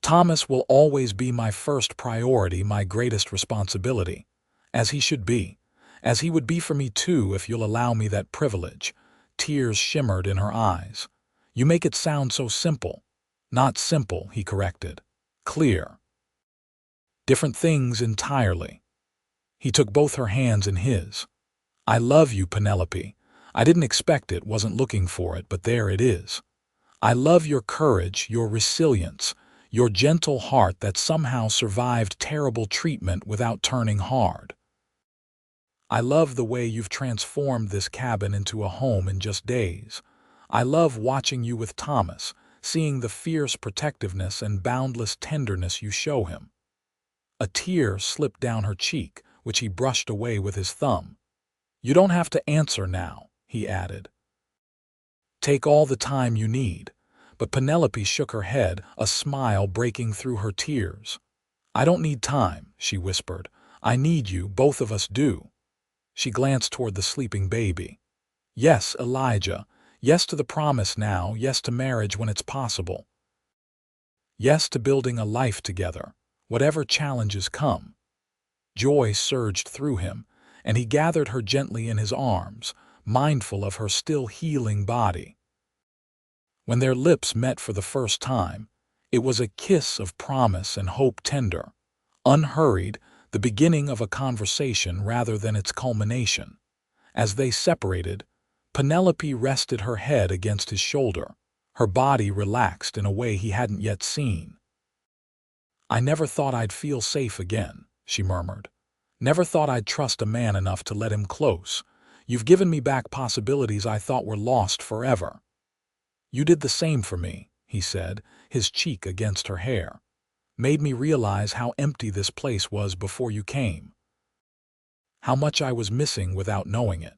Speaker 1: "Thomas will always be my first priority, my greatest responsibility. As he should be. As he would be for me too, if you'll allow me that privilege." Tears shimmered in her eyes. "You make it sound so simple." Not simple, he corrected. Clear. Different things entirely. He took both her hands in his. I love you, Penelope. I didn't expect it, wasn't looking for it, but there it is. I love your courage, your resilience, your gentle heart that somehow survived terrible treatment without turning hard. I love the way you've transformed this cabin into a home in just days. I love watching you with Thomas, seeing the fierce protectiveness and boundless tenderness you show him. A tear slipped down her cheek, which he brushed away with his thumb. You don't have to answer now, he added. Take all the time you need. But Penelope shook her head, a smile breaking through her tears. I don't need time, she whispered. I need you, both of us do. She glanced toward the sleeping baby. Yes, Elijah. Yes to the promise now. Yes to marriage when it's possible. Yes to building a life together, whatever challenges come. Joy surged through him, and he gathered her gently in his arms, mindful of her still healing body. When their lips met for the first time, it was a kiss of promise and hope, tender, unhurried, the beginning of a conversation rather than its culmination. As they separated, Penelope rested her head against his shoulder, her body relaxed in a way he hadn't yet seen. I never thought I'd feel safe again, she murmured. Never thought I'd trust a man enough to let him close. You've given me back possibilities I thought were lost forever. You did the same for me, he said, his cheek against her hair. Made me realize how empty this place was before you came. How much I was missing without knowing it.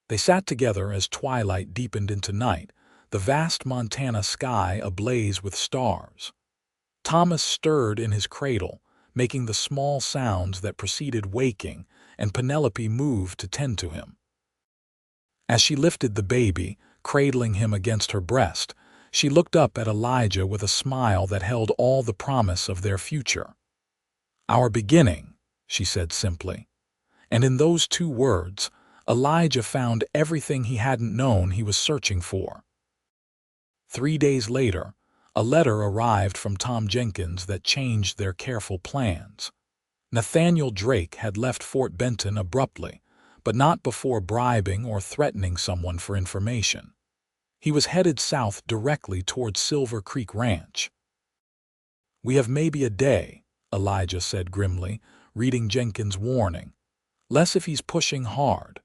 Speaker 1: They sat together as twilight deepened into night, the vast Montana sky ablaze with stars. Thomas stirred in his cradle, making the small sounds that preceded waking, and Penelope moved to tend to him. As she lifted the baby, cradling him against her breast, she looked up at Elijah with a smile that held all the promise of their future. Our beginning, she said simply. And in those two words, Elijah found everything he hadn't known he was searching for. 3 days later, a letter arrived from Tom Jenkins that changed their careful plans. Nathaniel Drake had left Fort Benton abruptly, but not before bribing or threatening someone for information. He was headed south directly towards Silver Creek Ranch. We have maybe a day, Elijah said grimly, reading Jenkins' warning. Less if he's pushing hard.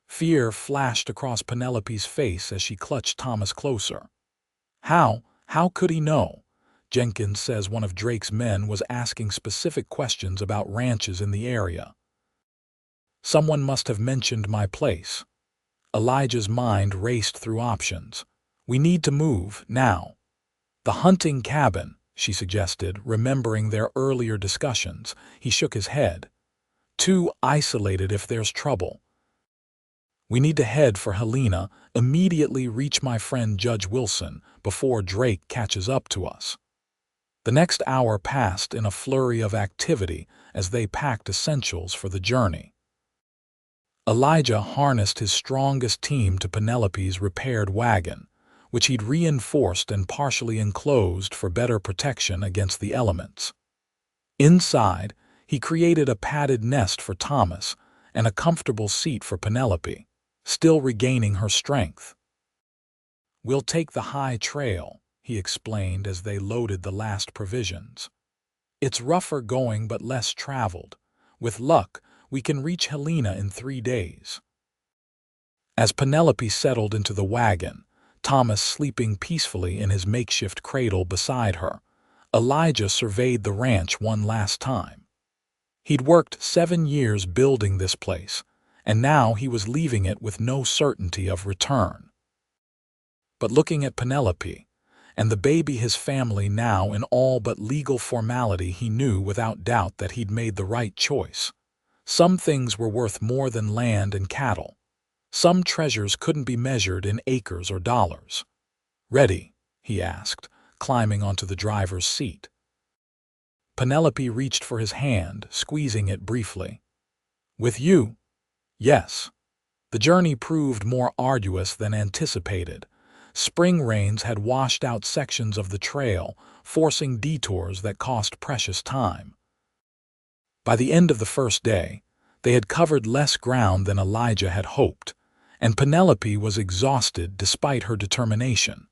Speaker 1: Fear flashed across Penelope's face as she clutched Thomas closer. How could he know? Jenkins says one of Drake's men was asking specific questions about ranches in the area. Someone must have mentioned my place. Elijah's mind raced through options. We need to move, now. The hunting cabin, she suggested, remembering their earlier discussions. He shook his head. Too isolated if there's trouble. We need to head for Helena, immediately reach my friend Judge Wilson before Drake catches up to us. The next hour passed in a flurry of activity as they packed essentials for the journey. Elijah harnessed his strongest team to Penelope's repaired wagon, which he'd reinforced and partially enclosed for better protection against the elements. Inside, he created a padded nest for Thomas and a comfortable seat for Penelope, still regaining her strength. We'll take the high trail, he explained as they loaded the last provisions. It's rougher going but less traveled. With luck, we can reach Helena in 3 days. As Penelope settled into the wagon, Thomas sleeping peacefully in his makeshift cradle beside her, Elijah surveyed the ranch one last time. He'd worked 7 years building this place, and now he was leaving it with no certainty of return. But looking at Penelope, and the baby his family now in all but legal formality, he knew without doubt that he'd made the right choice. Some things were worth more than land and cattle. Some treasures couldn't be measured in acres or dollars. Ready? He asked, climbing onto the driver's seat. Penelope reached for his hand, squeezing it briefly. With you? Yes. The journey proved more arduous than anticipated. Spring rains had washed out sections of the trail, forcing detours that cost precious time. By the end of the first day, they had covered less ground than Elijah had hoped, and Penelope was exhausted despite her determination.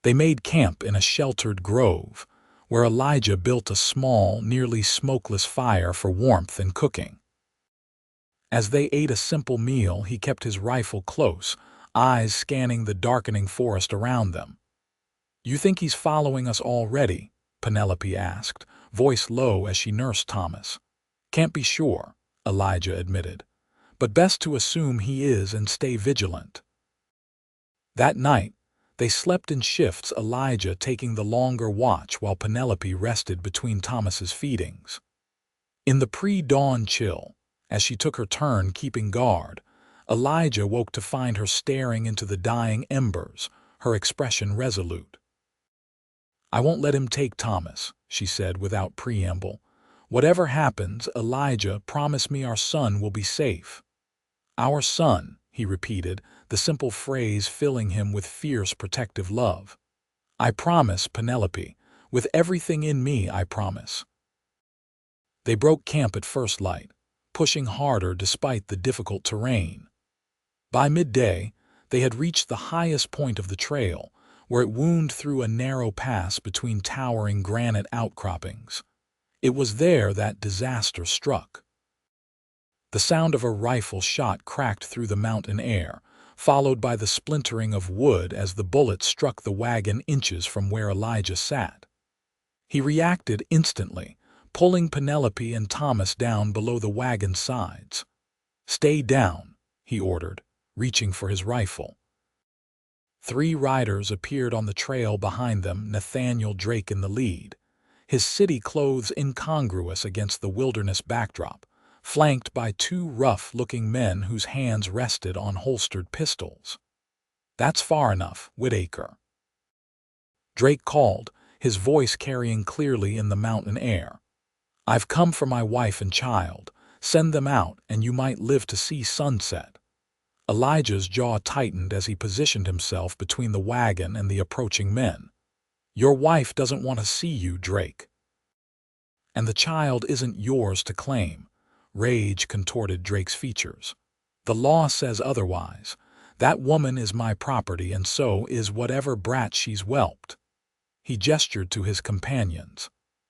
Speaker 1: They made camp in a sheltered grove, where Elijah built a small, nearly smokeless fire for warmth and cooking. As they ate a simple meal, he kept his rifle close, eyes scanning the darkening forest around them. "You think he's following us already?" Penelope asked, voice low as she nursed Thomas. "Can't be sure," Elijah admitted, "but best to assume he is and stay vigilant." That night, they slept in shifts, Elijah taking the longer watch while Penelope rested between Thomas's feedings. In the pre-dawn chill, as she took her turn keeping guard, Elijah woke to find her staring into the dying embers, her expression resolute. "I won't let him take Thomas," she said without preamble. "Whatever happens, Elijah, promise me our son will be safe." "Our son," he repeated, the simple phrase filling him with fierce protective love. "I promise, Penelope. With everything in me, I promise." They broke camp at first light, pushing harder despite the difficult terrain. By midday, they had reached the highest point of the trail, where it wound through a narrow pass between towering granite outcroppings. It was there that disaster struck. The sound of a rifle shot cracked through the mountain air, followed by the splintering of wood as the bullet struck the wagon inches from where Elijah sat. He reacted instantly, pulling Penelope and Thomas down below the wagon's sides. "Stay down," he ordered, reaching for his rifle. 3 riders appeared on the trail behind them, Nathaniel Drake in the lead, his city clothes incongruous against the wilderness backdrop, flanked by 2 rough-looking men whose hands rested on holstered pistols. "That's far enough, Whitaker," Drake called, his voice carrying clearly in the mountain air. "I've come for my wife and child. Send them out, and you might live to see sunset." Elijah's jaw tightened as he positioned himself between the wagon and the approaching men. "Your wife doesn't want to see you, Drake." "And the child isn't yours to claim." Rage contorted Drake's features. "The law says otherwise. That woman is my property, and so is whatever brat she's whelped." He gestured to his companions.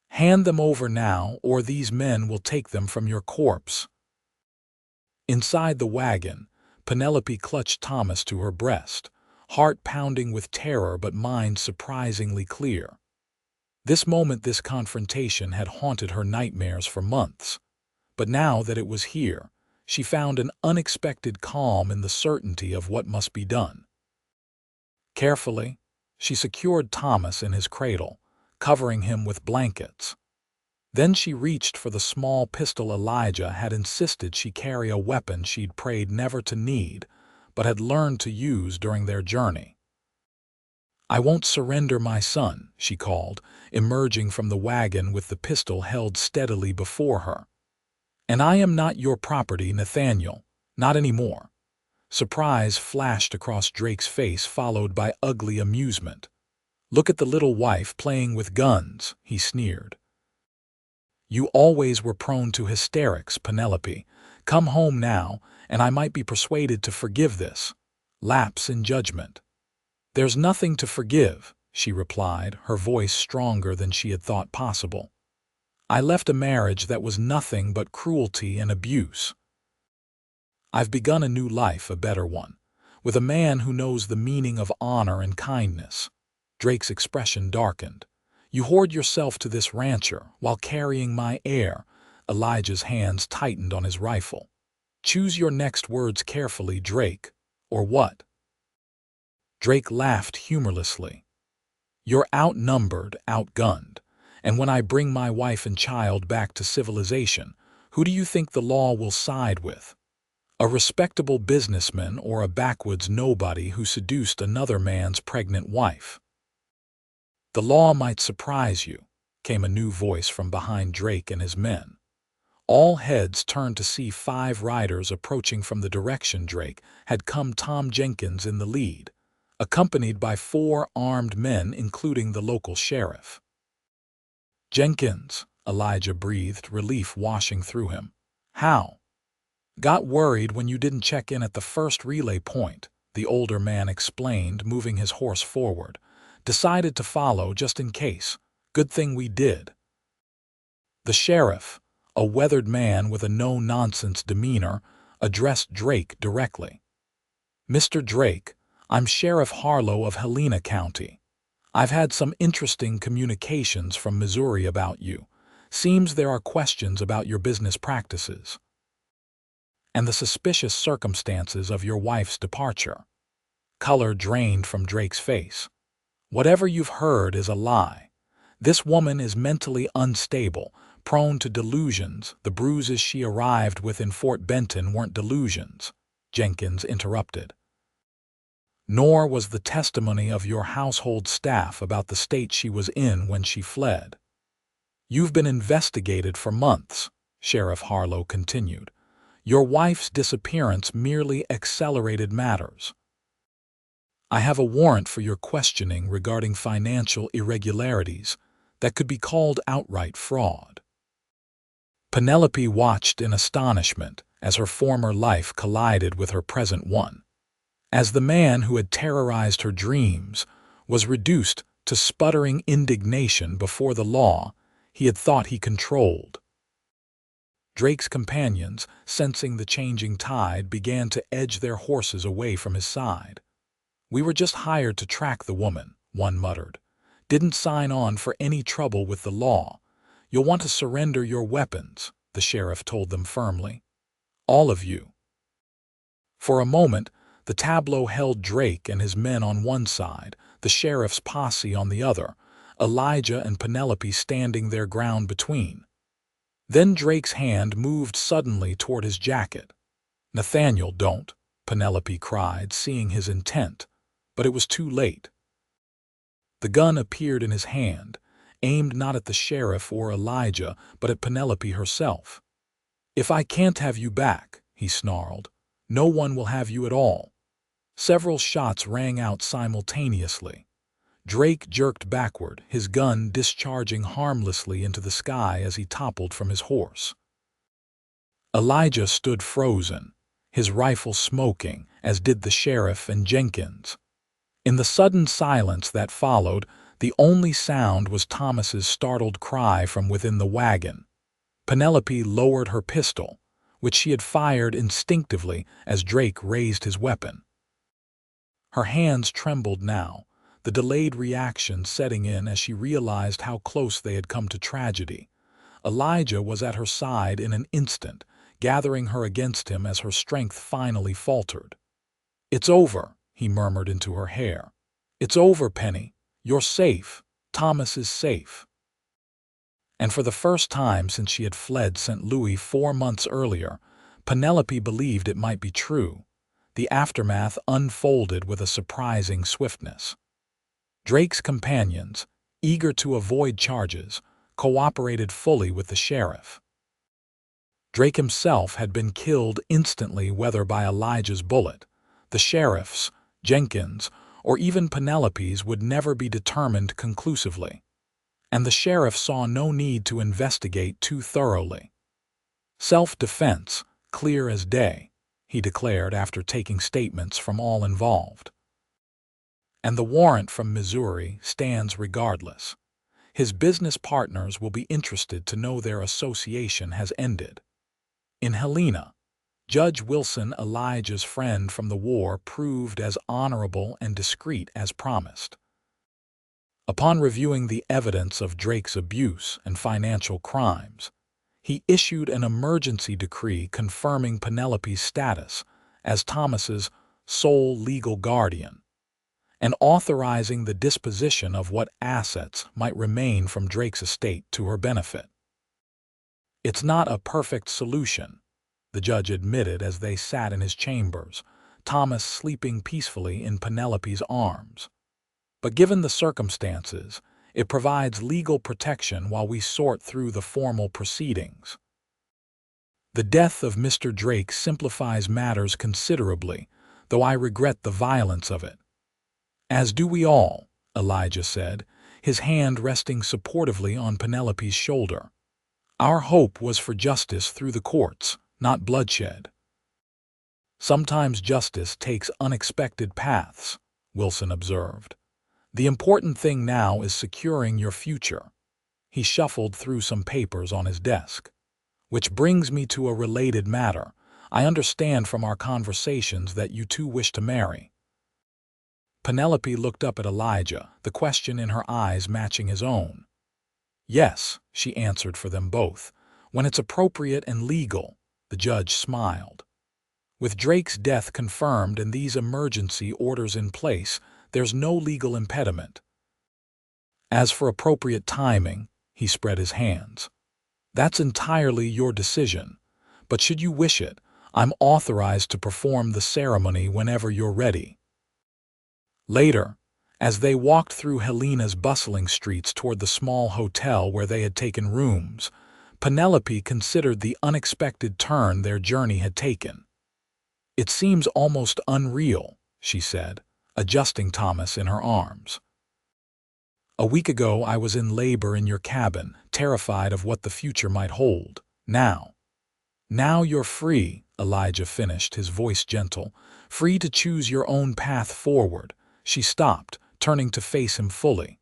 Speaker 1: "Hand them over now, or these men will take them from your corpse." Inside the wagon, Penelope clutched Thomas to her breast, heart pounding with terror but mind surprisingly clear. This moment, this confrontation, had haunted her nightmares for months. But now that it was here, she found an unexpected calm in the certainty of what must be done. Carefully, she secured Thomas in his cradle, covering him with blankets. Then she reached for the small pistol Elijah had insisted she carry, a weapon she'd prayed never to need, but had learned to use during their journey. "I won't surrender my son," she called, emerging from the wagon with the pistol held steadily before her. "And I am not your property, Nathaniel. Not anymore." Surprise flashed across Drake's face, followed by ugly amusement. "Look at the little wife playing with guns," he sneered. "You always were prone to hysterics, Penelope. Come home now, and I might be persuaded to forgive this lapse in judgment." "There's nothing to forgive," she replied, her voice stronger than she had thought possible. "I left a marriage that was nothing but cruelty and abuse. I've begun a new life, a better one, with a man who knows the meaning of honor and kindness." Drake's expression darkened. "You hoard yourself to this rancher while carrying my heir." Elijah's hands tightened on his rifle. "Choose your next words carefully, Drake, or what?" Drake laughed humorlessly. "You're outnumbered, outgunned, and when I bring my wife and child back to civilization, who do you think the law will side with? A respectable businessman or a backwoods nobody who seduced another man's pregnant wife?" "The law might surprise you," came a new voice from behind Drake and his men. All heads turned to see 5 riders approaching from the direction Drake had come, Tom Jenkins in the lead, accompanied by 4 armed men, including the local sheriff. "Jenkins," Elijah breathed, relief washing through him. "How?" "Got worried when you didn't check in at the first relay point," the older man explained, moving his horse forward. "Decided to follow just in case. Good thing we did." The sheriff, a weathered man with a no-nonsense demeanor, addressed Drake directly. "Mr. Drake, I'm Sheriff Harlow of Helena County. I've had some interesting communications from Missouri about you. Seems there are questions about your business practices and the suspicious circumstances of your wife's departure." Color drained from Drake's face. "Whatever you've heard is a lie. This woman is mentally unstable, prone to delusions. The bruises she arrived with in Fort Benton weren't delusions," Jenkins interrupted. "Nor was the testimony of your household staff about the state she was in when she fled. You've been investigated for months," Sheriff Harlow continued. "Your wife's disappearance merely accelerated matters. I have a warrant for your questioning regarding financial irregularities that could be called outright fraud." Penelope watched in astonishment as her former life collided with her present one, as the man who had terrorized her dreams was reduced to sputtering indignation before the law he had thought he controlled. Drake's companions, sensing the changing tide, began to edge their horses away from his side. "We were just hired to track the woman," one muttered. "Didn't sign on for any trouble with the law. You'll want to surrender your weapons," the sheriff told them firmly. "All of you." For a moment, the tableau held Drake and his men on one side, the sheriff's posse on the other, Elijah and Penelope standing their ground between. Then Drake's hand moved suddenly toward his jacket. "Nathaniel, don't," Penelope cried, seeing his intent, but it was too late. The gun appeared in his hand, aimed not at the sheriff or Elijah, but at Penelope herself. "If I can't have you back," he snarled, "no one will have you at all." Several shots rang out simultaneously. Drake jerked backward, his gun discharging harmlessly into the sky as he toppled from his horse. Elijah stood frozen, his rifle smoking, as did the sheriff and Jenkins. In the sudden silence that followed, the only sound was Thomas's startled cry from within the wagon. Penelope lowered her pistol, which she had fired instinctively as Drake raised his weapon. Her hands trembled now, the delayed reaction setting in as she realized how close they had come to tragedy. Elijah was at her side in an instant, gathering her against him as her strength finally faltered. "It's over," he murmured into her hair. "It's over, Penny. You're safe. Thomas is safe." And for the first time since she had fled St. Louis 4 months earlier, Penelope believed it might be true. The aftermath unfolded with a surprising swiftness. Drake's companions, eager to avoid charges, cooperated fully with the sheriff. Drake himself had been killed instantly, whether by Elijah's bullet, the sheriff's, Jenkins, or even Penelope's would never be determined conclusively, and the sheriff saw no need to investigate too thoroughly. "Self-defense, clear as day," he declared after taking statements from all involved. "And the warrant from Missouri stands regardless. His business partners will be interested to know their association has ended. In Helena, Judge Wilson, Elijah's friend from the war, proved as honorable and discreet as promised. Upon reviewing the evidence of Drake's abuse and financial crimes, he issued an emergency decree confirming Penelope's status as Thomas's sole legal guardian and authorizing the disposition of what assets might remain from Drake's estate to her benefit. "It's not a perfect solution," the judge admitted as they sat in his chambers, Thomas sleeping peacefully in Penelope's arms. "But given the circumstances, it provides legal protection while we sort through the formal proceedings. The death of Mr. Drake simplifies matters considerably, though I regret the violence of it. As do we all, Elijah said, his hand resting supportively on Penelope's shoulder. Our hope was for justice through the courts, not bloodshed. Sometimes justice takes unexpected paths, Wilson observed. The important thing now is securing your future. He shuffled through some papers on his desk. Which brings me to a related matter. I understand from our conversations that you two wish to marry. Penelope looked up at Elijah, the question in her eyes matching his own. Yes, she answered for them both. When it's appropriate and legal, the judge smiled. With Drake's death confirmed and these emergency orders in place, there's no legal impediment. As for appropriate timing, he spread his hands. That's entirely your decision, but should you wish it, I'm authorized to perform the ceremony whenever you're ready. Later, as they walked through Helena's bustling streets toward the small hotel where they had taken rooms, Penelope considered the unexpected turn their journey had taken. It seems almost unreal, she said, adjusting Thomas in her arms. A week ago I was in labor in your cabin, terrified of what the future might hold. Now you're free, Elijah finished, his voice gentle, free to choose your own path forward. She stopped, turning to face him fully.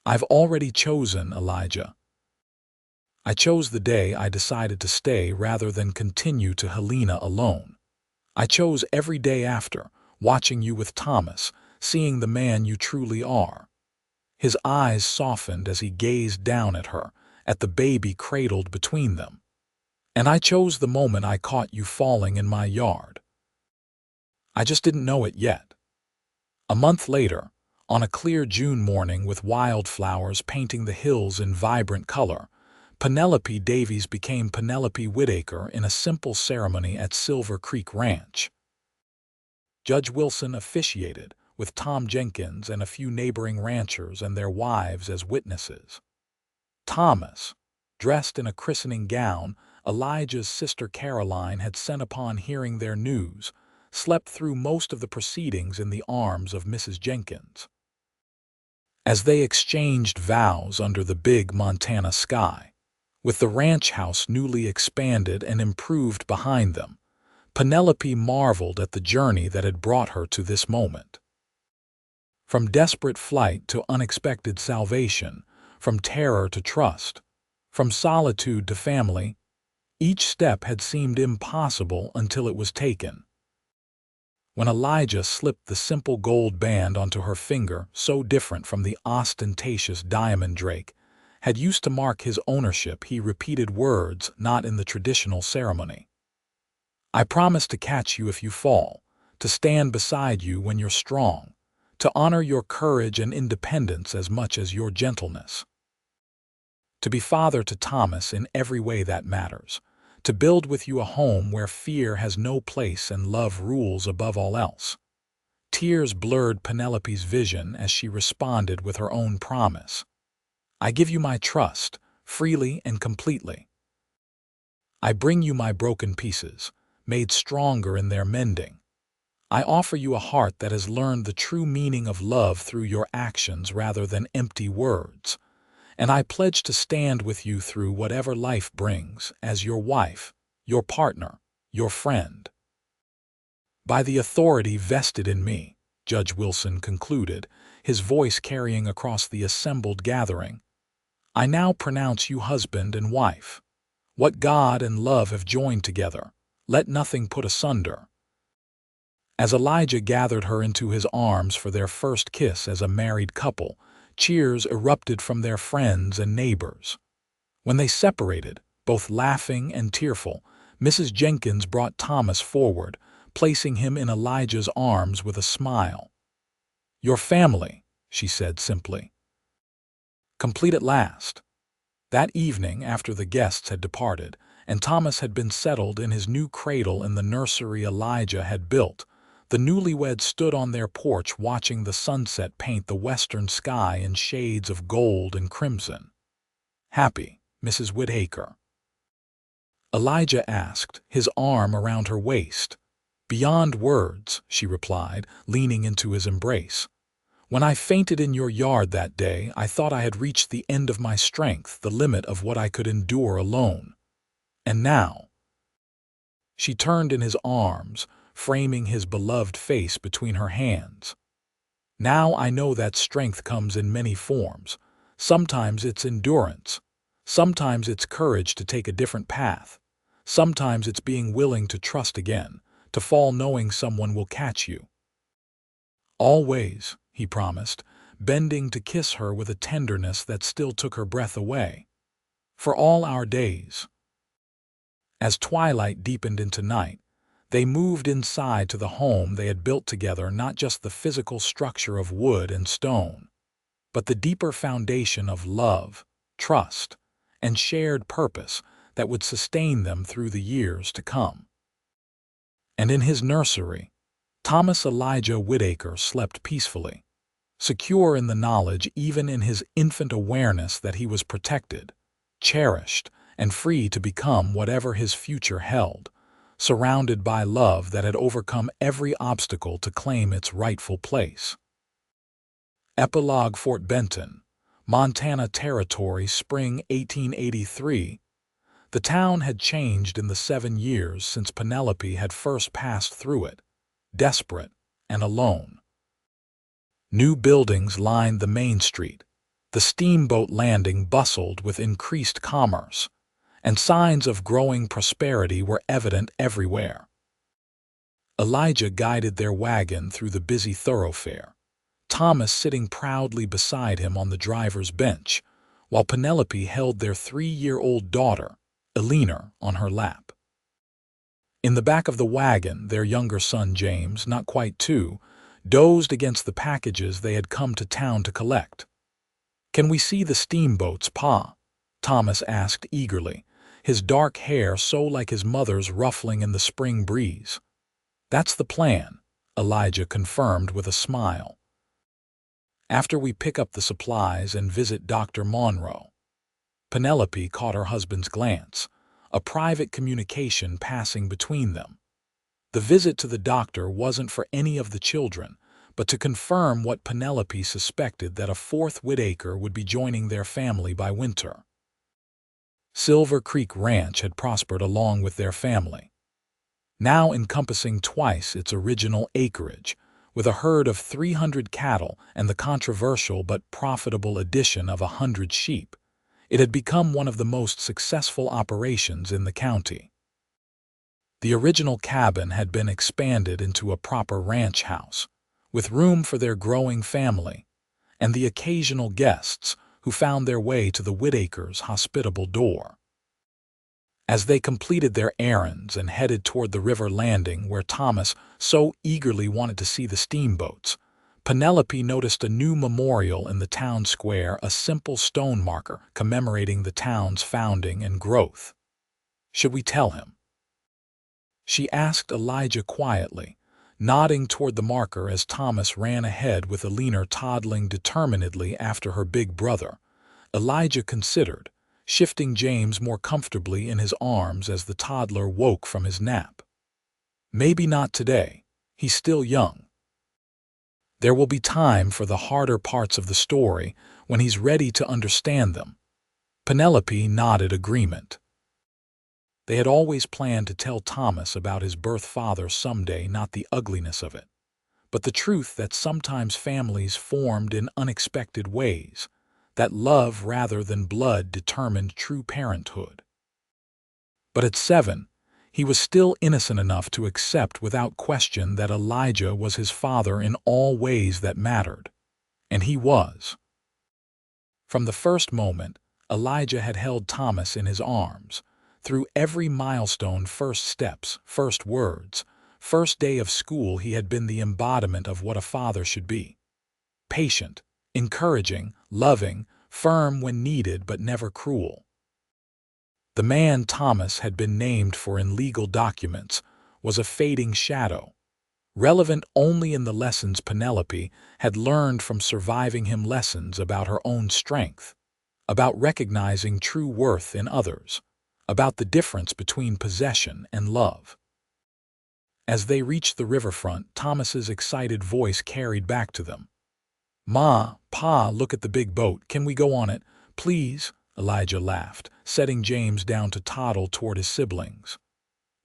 Speaker 1: I've already chosen, Elijah. I chose the day I decided to stay rather than continue to Helena alone. I chose every day after, watching you with Thomas, seeing the man you truly are. His eyes softened as he gazed down at her, at the baby cradled between them. And I chose the moment I caught you falling in my yard. I just didn't know it yet. A month later, on a clear June morning with wildflowers painting the hills in vibrant color, Penelope Davies became Penelope Whitaker in a simple ceremony at Silver Creek Ranch. Judge Wilson officiated, with Tom Jenkins and a few neighboring ranchers and their wives as witnesses. Thomas, dressed in a christening gown Elijah's sister Caroline had sent upon hearing their news, slept through most of the proceedings in the arms of Mrs. Jenkins. As they exchanged vows under the big Montana sky, with the ranch house newly expanded and improved behind them, Penelope marveled at the journey that had brought her to this moment. From desperate flight to unexpected salvation, from terror to trust, from solitude to family, each step had seemed impossible until it was taken. When Elijah slipped the simple gold band onto her finger, so different from the ostentatious diamond Drake had used to mark his ownership, he repeated words not in the traditional ceremony. I promise to catch you if you fall, to stand beside you when you're strong, to honor your courage and independence as much as your gentleness. To be father to Thomas in every way that matters, to build with you a home where fear has no place and love rules above all else. Tears blurred Penelope's vision as she responded with her own promise. I give you my trust, freely and completely. I bring you my broken pieces, made stronger in their mending. I offer you a heart that has learned the true meaning of love through your actions rather than empty words. And I pledge to stand with you through whatever life brings as your wife, your partner, your friend. By the authority vested in me, Judge Wilson concluded, his voice carrying across the assembled gathering, I now pronounce you husband and wife. What God and love have joined together, let nothing put asunder. As Elijah gathered her into his arms for their first kiss as a married couple, cheers erupted from their friends and neighbors. When they separated, both laughing and tearful, Mrs. Jenkins brought Thomas forward, placing him in Elijah's arms with a smile. Your family, she said simply. Complete at last. That evening, after the guests had departed, and Thomas had been settled in his new cradle in the nursery Elijah had built, the newlyweds stood on their porch watching the sunset paint the western sky in shades of gold and crimson. Happy, Mrs. Whitaker? Elijah asked, his arm around her waist. Beyond words, she replied, leaning into his embrace. When I fainted in your yard that day, I thought I had reached the end of my strength, the limit of what I could endure alone. And now—" She turned in his arms, framing his beloved face between her hands. "Now I know that strength comes in many forms. Sometimes it's endurance. Sometimes it's courage to take a different path. Sometimes it's being willing to trust again, to fall knowing someone will catch you." "Always," he promised, bending to kiss her with a tenderness that still took her breath away. "For all our days." As twilight deepened into night, they moved inside to the home they had built together, not just the physical structure of wood and stone, but the deeper foundation of love, trust, and shared purpose that would sustain them through the years to come. And in his nursery, Thomas Elijah Whitaker slept peacefully, secure in the knowledge, even in his infant awareness, that he was protected, cherished, and free to become whatever his future held, surrounded by love that had overcome every obstacle to claim its rightful place. Epilogue: Fort Benton, Montana Territory, spring 1883. The town had changed in the 7 years since Penelope had first passed through it, desperate and alone. New buildings lined the main street. The steamboat landing bustled with increased commerce, and signs of growing prosperity were evident everywhere. Elijah guided their wagon through the busy thoroughfare, Thomas sitting proudly beside him on the driver's bench, while Penelope held their 3-year-old daughter, Eleanor, on her lap. In the back of the wagon, their younger son James, not quite 2, dozed against the packages they had come to town to collect. "Can we see the steamboats, Pa?" Thomas asked eagerly, his dark hair so like his mother's ruffling in the spring breeze. "That's the plan," Elijah confirmed with a smile. "After we pick up the supplies and visit Dr. Monroe." Penelope caught her husband's glance, a private communication passing between them. The visit to the doctor wasn't for any of the children, but to confirm what Penelope suspected, that a 4th Whitaker would be joining their family by winter. Silver Creek Ranch had prospered along with their family, now encompassing twice its original acreage, with a herd of 300 cattle and the controversial but profitable addition of 100 sheep. It had become one of the most successful operations in the county. The original cabin had been expanded into a proper ranch house, with room for their growing family and the occasional guests who found their way to the Whitakers' hospitable door. As they completed their errands and headed toward the river landing where Thomas so eagerly wanted to see the steamboats, Penelope noticed a new memorial in the town square, a simple stone marker commemorating the town's founding and growth. "Should we tell him?" she asked Elijah quietly, nodding toward the marker as Thomas ran ahead with Eleanor toddling determinedly after her big brother. Elijah considered, shifting James more comfortably in his arms as the toddler woke from his nap. "Maybe not today. He's still young. There will be time for the harder parts of the story when he's ready to understand them." Penelope nodded agreement. They had always planned to tell Thomas about his birth father someday, not the ugliness of it, but the truth that sometimes families formed in unexpected ways, that love rather than blood determined true parenthood. But at 7, he was still innocent enough to accept without question that Elijah was his father in all ways that mattered, and he was. From the first moment, Elijah had held Thomas in his arms. Through every milestone, first steps, first words, first day of school, he had been the embodiment of what a father should be. Patient, encouraging, loving, firm when needed but never cruel. The man Thomas had been named for in legal documents was a fading shadow, relevant only in the lessons Penelope had learned from surviving him, lessons about her own strength, about recognizing true worth in others, about the difference between possession and love. As they reached the riverfront, Thomas's excited voice carried back to them. Ma, Pa, look at the big boat. Can we go on it, please? Elijah laughed, setting James down to toddle toward his siblings.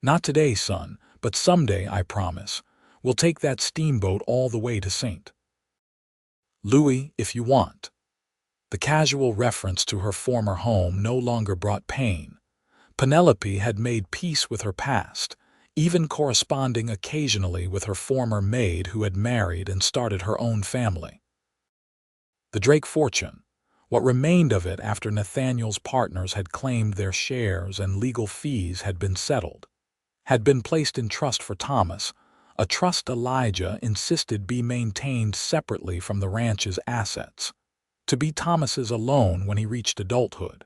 Speaker 1: Not today, son, but someday, I promise. We'll take that steamboat all the way to St. Louis if you want. The casual reference to her former home no longer brought pain. Penelope had made peace with her past, even corresponding occasionally with her former maid who had married and started her own family. The Drake fortune, what remained of it after Nathaniel's partners had claimed their shares and legal fees had been settled, had been placed in trust for Thomas, a trust Elijah insisted be maintained separately from the ranch's assets, to be Thomas's alone when he reached adulthood.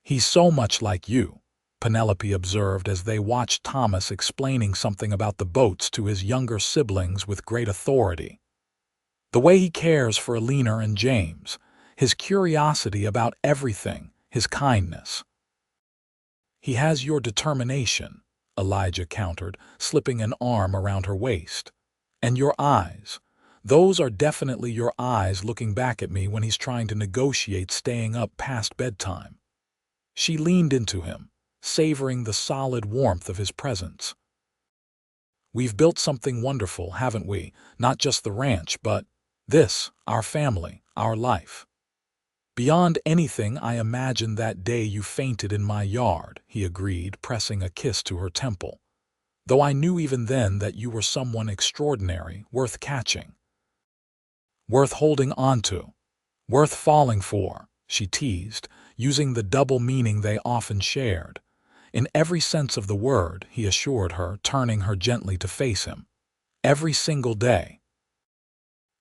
Speaker 1: "He's so much like you," Penelope observed as they watched Thomas explaining something about the boats to his younger siblings with great authority. "The way he cares for Alina and James, his curiosity about everything, his kindness." "He has your determination," Elijah countered, slipping an arm around her waist. "And your eyes. Those are definitely your eyes looking back at me when he's trying to negotiate staying up past bedtime." She leaned into him, savoring the solid warmth of his presence. "We've built something wonderful, haven't we? Not just the ranch, but this, our family, our life. Beyond anything I imagined that day you fainted in my yard," he agreed, pressing a kiss to her temple. "Though I knew even then that you were someone extraordinary, worth catching. Worth holding on to. Worth falling for," she teased, using the double meaning they often shared. "In every sense of the word," he assured her, turning her gently to face him. "Every single day."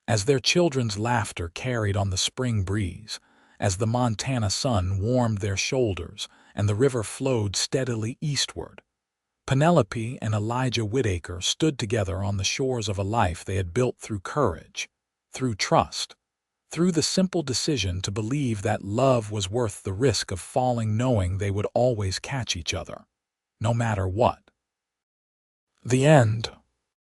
Speaker 1: As their children's laughter carried on the spring breeze, as the Montana sun warmed their shoulders and the river flowed steadily eastward, Penelope and Elijah Whitaker stood together on the shores of a life they had built through courage, through trust, through the simple decision to believe that love was worth the risk of falling, knowing they would always catch each other, no matter what. The end.